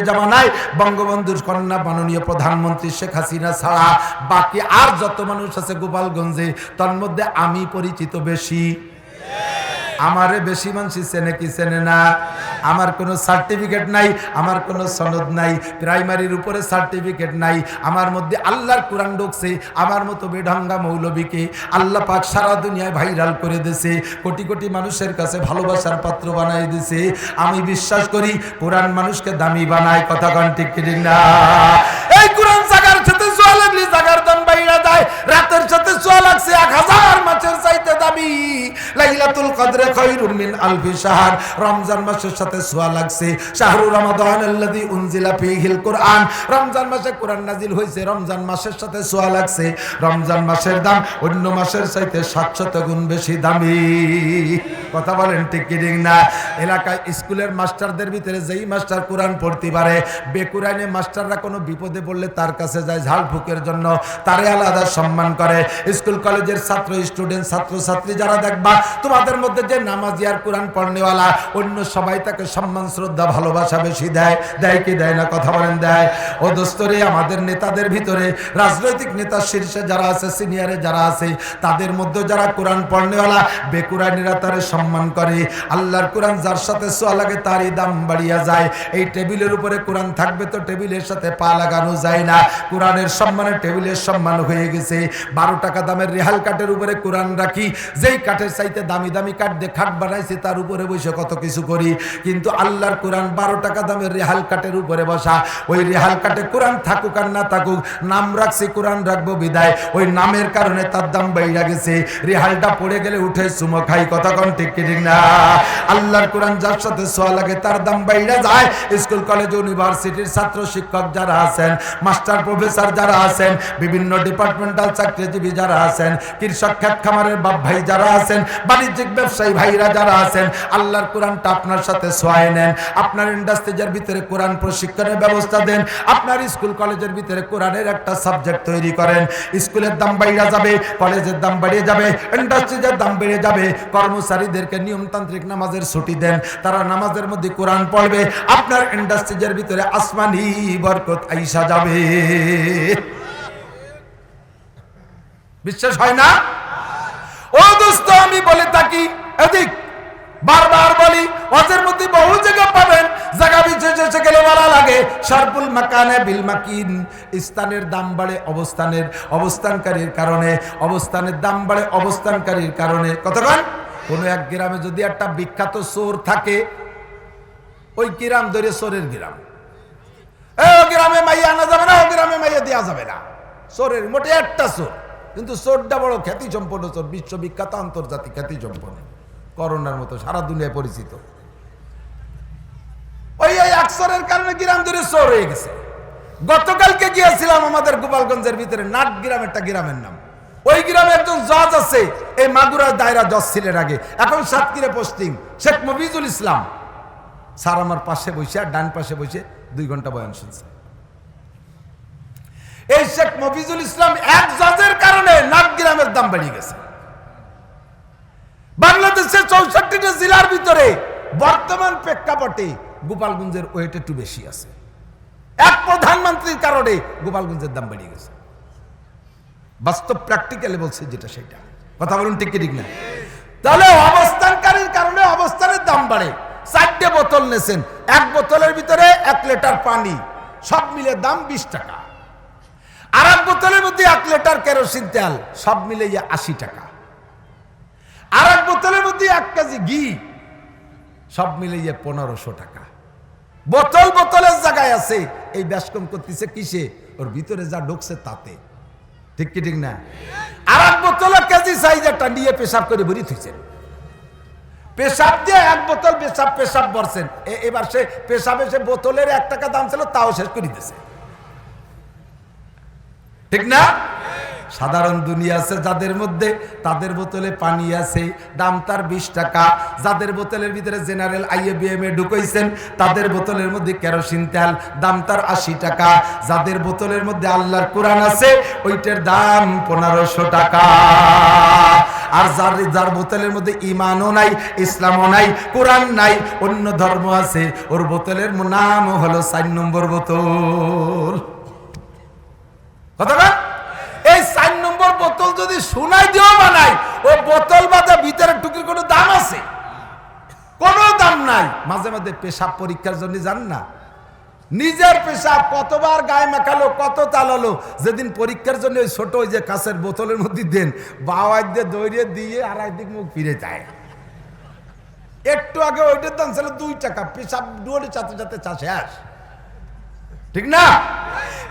জামানায় বঙ্গবন্ধুর কন্যা মাননীয় প্রধানমন্ত্রী শেখ হাসিনা ছাড়া বাকি আর যত মানুষ আছে গোপালগঞ্জে, তার মধ্যে আমি পরিচিত বেশি। আমারে বেশি মানুষ চেনে কি চেনে না? আমার কোনো সার্টিফিকেট নাই, আমার কোনো সনদ নাই, প্রাইমারির উপরে সার্টিফিকেট নাই। আমার মধ্যে আল্লাহর কোরআন ঢুকছে, আমার মতো বেঢঙ্গা মৌলবীকে আল্লাহ পাক সারা দুনিয়ায় ভাইরাল করে দিয়েছে, কোটি কোটি মানুষের কাছে ভালোবাসার পাত্র বানাই দিয়েছে। আমি বিশ্বাস করি কোরআন মানুষকে দামি বানায়। কথা কন ঠিক কি ঠিক না? এই কোরআন জাগার সাথে জোয়া লাগলে রাতের সাথে ছোঁয়া লাগছে 1000 মাসের চাইতে দামি। লাইলাতুল কদরে খায়রুম মিন আলফি শাহর, রমজান মাসের সাথে ছোঁয়া লাগছে শাহরু রমাদানাল্লাযী উনজিলা ফীহিল কুরআন, রমজান মাসে কোরআন নাজিল হয়েছে, রমজান মাসের সাথে ছোঁয়া লাগছে। রমজান মাসের দাম অন্য মাসের চাইতে 700 গুণ বেশি দামি। কথা বলেন ঠিক কি ঠিক না? এলাকায় স্কুলের মাস্টারদের ভিতরে যেই মাস্টার কোরআন পড়তে পারে, বেকুরাইনে মাস্টাররা কোনো বিপদে পড়লে তার কাছে যায় ঝাড়ফুঁকের জন্য, তারে আলাদা সম্মান করে। স্কুল কলেজের ছাত্র স্টুডেন্ট ছাত্রছাত্রী যারা দেখবা তোমাদের মধ্যে যে নামাজি আর কোরআন পড়নেওয়ালা, অন্য সবাই তাকে সম্মান শ্রদ্ধা ভালোবাসা বেশি দেয়। দেয় কি দেয় না? কথা বলেন দেয়। ও দোস্তরে, আমাদের নেতাদের ভিতরে রাজনৈতিক নেতা শীর্ষে যারা আছে, সিনিয়রে যারা আছে, তাদের মধ্যে যারা কোরআন পড়নেওয়ালা, বেকুরাইনেরা তারে সম্মান করে। আল্লাহর কোরআন যার সাথে ছোঁয়া লাগে তারই দাম বাড়িয়া যায়। এই টেবিলের উপরে কোরআন থাকবে তো টেবিলের সাথে পা লাগানো যায় না। কোরআনের সম্মানে টেবিলের সম্মান হয়ে গেছে। 12 টাকা দামের রেহাল কাঠের উপরে কোরআন রাখি, যেই কাঠের চাইতে দামি দামি কাঠ দিয়ে খাট বানাইছি তার উপরে বসে কত কিছু করি, কিন্তু আল্লাহর কোরআন 12 টাকা দামের রেহাল কাঠের উপরে বসা। ওই রেহাল কাঠে কোরআন থাকুক আর না থাকুক, নাম রাখছি কোরআন রাখবো বিদায়, ওই নামের কারণে তার দাম বেড়ে গেছে। রেহালটা পড়ে গেলে উঠে চুমো খাই। কথা কোন ঠিক কি ঠিক না? আল্লাহর কোরআন যার সাথে ছোঁয়া লাগে তার দাম বেড়ে যায়। স্কুল কলেজ ইউনিভার্সিটির ছাত্র শিক্ষক যারা আছেন, মাস্টার প্রফেসর যারা আছেন, বিভিন্ন ডিপার্টমেন্টাল চাকরিজীবী যারা আছেন, কৃষক ক্ষেত খামারের বাপ ভাই যারা আছেন, বাণিজ্যিক ব্যবসায়ী ভাইরা যারা আছেন, আল্লাহর কোরআনটা আপনার সাথে ছোঁয়ায় নেন। আপনার ইন্ডাস্ট্রিজের ভিতরে কোরআন প্রশিক্ষণের ব্যবস্থা দেন। আপনার স্কুল কলেজের ভিতরে কোরআনের একটা সাবজেক্ট তৈরি করেন। স্কুলের দাম বেড়ে যাবে, কলেজের দাম বেড়ে যাবে, ইন্ডাস্ট্রিজের দাম বেড়ে যাবে। কর্মচারীদেরকে নিয়মতান্ত্রিক নামাজের ছুটি দেন, তারা নামাজের মধ্যে কোরআন পড়বে। আপনার ইন্ডাস্ট্রিজের ভিতরে আসমানি বরকত আইসা যাবে। বিশ্বাস হয় না? ও দোস্ত, আমি বলে থাকি, এদিক বারবার বলি, ওয়াজের মধ্যে বহু জায়গা পাবেন, জায়গা বিশেষে গেলে বলা লাগে শারফুল মাকানে বিল মাকিন, স্থানের দাম বাড়ে অবস্থানের, অবস্থানকারীর কারণে, অবস্থানের দাম বাড়ে অবস্থানকারীর কারণে। কতক্ষণ? কোন এক গ্রামে যদি একটা বিখ্যাত চোর থাকে, ওই গ্রাম ধরে চোরের গ্রাম, ও গ্রামে মাইয়া আনা যাবে না, ও গ্রামে মাইয়া দেওয়া যাবে না। চোরের মোটে একটা চোর, কিন্তু চোরটা বড় খ্যাতি সম্পন্ন চোর, বিশ্ববিখ্যাত আন্তর্জাতিক খ্যাতি সম্পন্ন, করোনার মতো সারা দুনিয়ায় পরিচিত। ওই এক চোরের কারণে গ্রাম ধরে চোর হয়ে গেছে। গতকালকে গিয়েছিলাম আমাদের গোপালগঞ্জের ভিতরে নাট গ্রাম, একটা গ্রামের নাম। ওই গ্রামে একজন জজ আছে, এই মাগুরার দায়রা জজ ছিলেন আগে, এখন সাতক্ষীরা পোস্টিং, শেখ মফিজুল ইসলাম স্যার আমার পাশে বসে, আর ডান পাশে বসে 2 ঘন্টা বয়ান শুনছে। এই শেখ মফিজুল ইসলাম এক জজের কারণে নাট গ্রামের দাম বেড়ে গেছে। বাংলাদেশের 64টা জেলার ভিতরে বর্তমান প্রেক্ষাপটে গোপালগঞ্জের ওয়েট একটু বেশি আছে। এক প্রধানমন্ত্রীর কারণে গোপালগঞ্জের দাম বেড়ে গেছে। বাস্তব প্র্যাকটিক্যালি বলছে যেটা সেটা। কথা বলুন ঠিক কি ঠিক না? তাহলে অবস্থানকারীর কারণে অবস্থানের দাম বাড়ে। 4টে বোতল নেছেন, এক বোতলের ভিতরে 1 লিটার পানি, সব মিলে দাম 20 টাকা। আর এক বোতলের মধ্যে 1 লিটার কেরোসিন তেল, সব মিলে 80 টাকা। আর এক বোতলের মধ্যে 1 কেজি ঘি, সব মিলে 1500 টাকা। বোতল বোতলের জায়গায় আছে, এই ব্যাস কম করতেছে কিসে? ওর ভিতরে যা ঢুকছে তাতে। ঠিক কি ঠিক না? আর এক বোতল কেজি সাইজ একটা নিয়ে পেশাব করে ভরি থুইছেন, পেশাব দিয়ে 1 বোতল পেশাব ভরছেন। এবার সে পেশাবে সে বোতলের 1 টাকা দাম ছিল, তাও শেষ করে দিতেছে। ঠিক না? সাধারণ দুনিয়া আছে যাদের মধ্যে, তাদের বোতলে পানি আছে, দাম তার 20 টাকা। যাদের বোতলের ভিতরে জেনারেল IABM ঢুকাইছেন, তাদের বোতলের মধ্যে কেরোসিন তেল, দাম তার 80 টাকা। যাদের বোতলের মধ্যে আল্লাহর কোরআন আছে, ওইটার দাম 1500 টাকা। আর যার বোতলের মধ্যে ইমানও নাই, ইসলামও নাই, কোরআন নাই, অন্য ধর্ম আছে, ওর বোতলের নাম হলো 4 নম্বর বোতল। কথা না? এই 4 নম্বর বোতল যদি সোনায় দিয়েও বানায়, ও বোতল বাদে ভিতরে টুকির কোনো দাম আছে? কোনো দাম নাই। মাঝে মাঝে পেশাব পরীক্ষার জন্য যান না, নিজের পেশাব কতবার গায়ে মাখালো, কত চালালো। যেদিন পরীক্ষার জন্য ওই ছোট ওই যে কাঁচের বোতলের মধ্যে দেন, বাওয়াই দিয়ে দৌড়িয়ে দিয়ে আর একদিক মুখ ফিরে যায়। একটু আগে ওইটার দাম ছিল 2 টাকা, পেশাব ডুয়োরে চাতে চাতে চা শেষ। ঠিক না?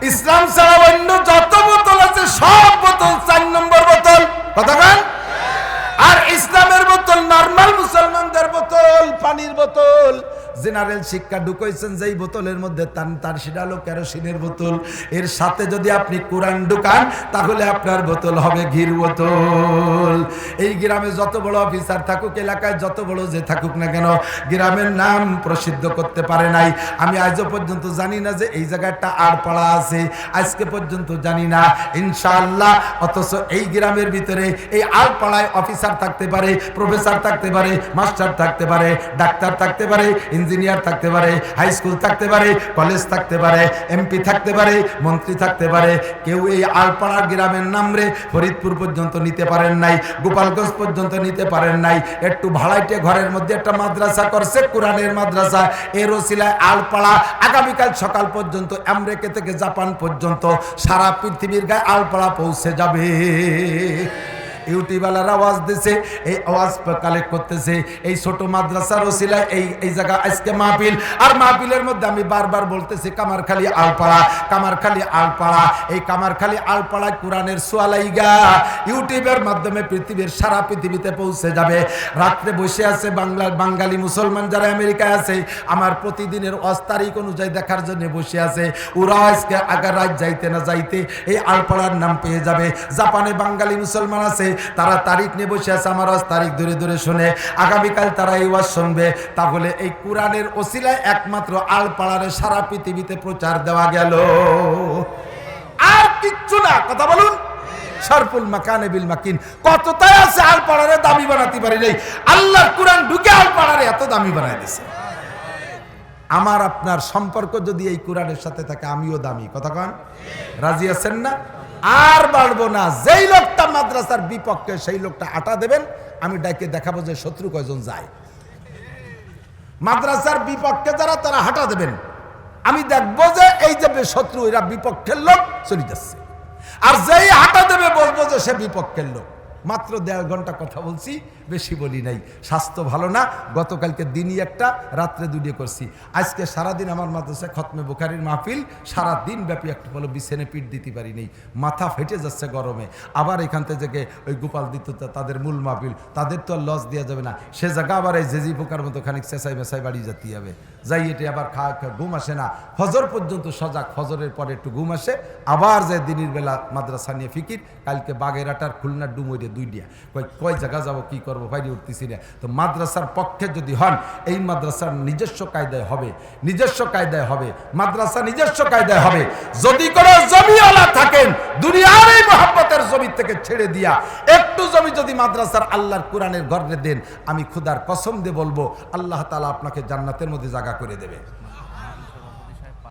ইসলাম ছাড়া অন্য যত বোতল আছে সব বোতল 4 নম্বর বোতল। কথা বলেন। আর ইসলামের বোতল নরমাল মুসলমানদের বোতল, পানির বোতল। জেনারেল শিক্ষা ঢুকাইছেন যেই বোতলের মধ্যে তার সেটা হলো কেরোসিনের বোতল। এর সাথে যদি আপনি কোরআন ঢুকান তাহলে আপনার বোতল হবে ঘির বোতল। এই গ্রামে যত বড় অফিসার থাকুক, এলাকায় যত বড় যে থাকুক না কেন, গ্রামের নাম প্রসিদ্ধ করতে পারে নাই। আমি আজও পর্যন্ত জানি না যে এই জায়গায় একটা আড়পাড়া আছে, আজকে পর্যন্ত জানি না ইনশাআল্লাহ। অথচ এই গ্রামের ভিতরে এই আড়পাড়ায় অফিসার থাকতে পারে, প্রফেসর থাকতে পারে, মাস্টার থাকতে পারে, ডাক্তার থাকতে পারে, ইঞ্জিনিয়ার থাকতে পারে, হাই স্কুল থাকতে পারে, কলেজ থাকতে পারে, এমপি থাকতে পারে, মন্ত্রী থাকতে পারে। কেউ এই আলপাড়া গ্রামের নাম রে ফরিদপুর পর্যন্ত নিতে পারেন নাই, গোপালগঞ্জ পর্যন্ত নিতে পারেন নাই। একটু ভাড়াইটে ঘরের মধ্যে একটা মাদ্রাসা করছে, কোরআনের মাদ্রাসা। এর ওসিলায় আলপাড়া আগামীকাল সকাল পর্যন্ত আমেরিকা থেকে জাপান পর্যন্ত সারা পৃথিবীর গায়ে আলপাড়া পৌঁছে যাবে। ইউটিউবালার আওয়াজ দিছে, এই আওয়াজ কালেক্ট করতেছে। এই ছোট মাদ্রাসার ওসিলায় এই জায়গা আজকে মাহফিল। আর মাহফিলের মধ্যে আমি বারবার বলতেছি কামারখালী আলপাড়া, কামারখালী আলপাড়া। এই কামারখালী আলপাড়ায় কোরআনের সোয়ালাইগা ইউটিউবের মাধ্যমে পৃথিবীর সারা পৃথিবীতে পৌঁছে যাবে। রাত্রে বসে আছে বাঙালি মুসলমান যারা আমেরিকায় আছে, আমার প্রতিদিনের তারিখ অনুযায়ী দেখার জন্য বসে আছে। ওরা আজকে আগার রাত যাইতে না যাইতে এই আলপাড়ার নাম পেয়ে যাবে। জাপানে বাঙালি মুসলমান আছে, তারা তারিখ নিয়ে বসে আছে, আমার তারিখ ধরে ধরে শুনে আগামীকাল তারা এই ওয়াজ শুনবে। তাহলে এই কোরআনের ওসিলায় একমাত্র আলপাড়ারে সারা পৃথিবীতে প্রচার দেওয়া গেল, আর কিচ্ছু না। কথা বলুন। শরফুল মাকানে বিল মাকিন। কতটাই আছে আলপাড়ারে দামি বানাতে পারি নাই, আল্লাহর কোরআন ঢুকে আলপাড়ারে এত দামি বানাই দিয়েছে। আমার আপনার সম্পর্ক যদি এই কোরআনের সাথে থাকে, আমিও দামি। কথা কন, রাজি আছেন না? আর বাড়বো না। যেই লোকটা মাদ্রাসার বিপক্ষে সেই লোকটা আটা দেবেন, আমি ডাকে দেখাবো যে শত্রু কয়জন যায়। মাদ্রাসার বিপক্ষে যারা তারা হাঁটা দেবেন, আমি দেখবো যে এই যে শত্রু এরা বিপক্ষের লোক চলে যাচ্ছে। আর যেই হাঁটা দেবে বলবো যে সে বিপক্ষের লোক। মাত্র 1.5 ঘন্টা কথা বলছি, বেশি বলি নাই। স্বাস্থ্য ভালো না, গতকালকে দিনই একটা, রাত্রে 2টা করছি। আজকে সারাদিন আমার মাদ্রাসায় খতমে বুখারীর মাহফিল, সারাদিন ব্যাপী একটা বলো বিছানে পিঠ দিতে পারি নেই, মাথা ফেটে যাচ্ছে গরমে। আবার এখান থেকে ওই গোপাল দিত তাদের মূল মাহফিল, তাদের তো আর লস দেওয়া যাবে না। সে জায়গা আবার এই জেজি পোকার মতো খানিক চেঁচাই মেঁচাই বাড়ি যেতে হবে। যাই এটি আবার ঘুম আসে না, ফজর পর্যন্ত সজাগ, ফজরের পরে একটু ঘুম আসে। আবার যায় দিনের বেলা মাদ্রাসা নিয়ে ফিকির। কালকে বাগেরহাটার খুলনার ডুমুরিয়া 2টা, কয় জায়গা যাবো, কি করবো, বাইরে উঠতেছি না। তো মাদ্রাসার পক্ষে যদি হন, এই মাদ্রাসার নিজস্ব কায়দায় হবে, নিজস্ব কায়দায় হবে, মাদ্রাসা নিজস্ব কায়দায় হবে। যদি কোনো জমিওয়ালা থাকেন, দুনিয়ার এই মহব্বতের জমি থেকে ছেড়ে দিয়া একটু জমি যদি মাদ্রাসার আল্লাহর কোরআনের ঘরে দেন, আমি খুদার কসম দিয়ে বলবো আল্লাহ তাআলা আপনাকে জান্নাতের মধ্যে জায়গা করে দেবে।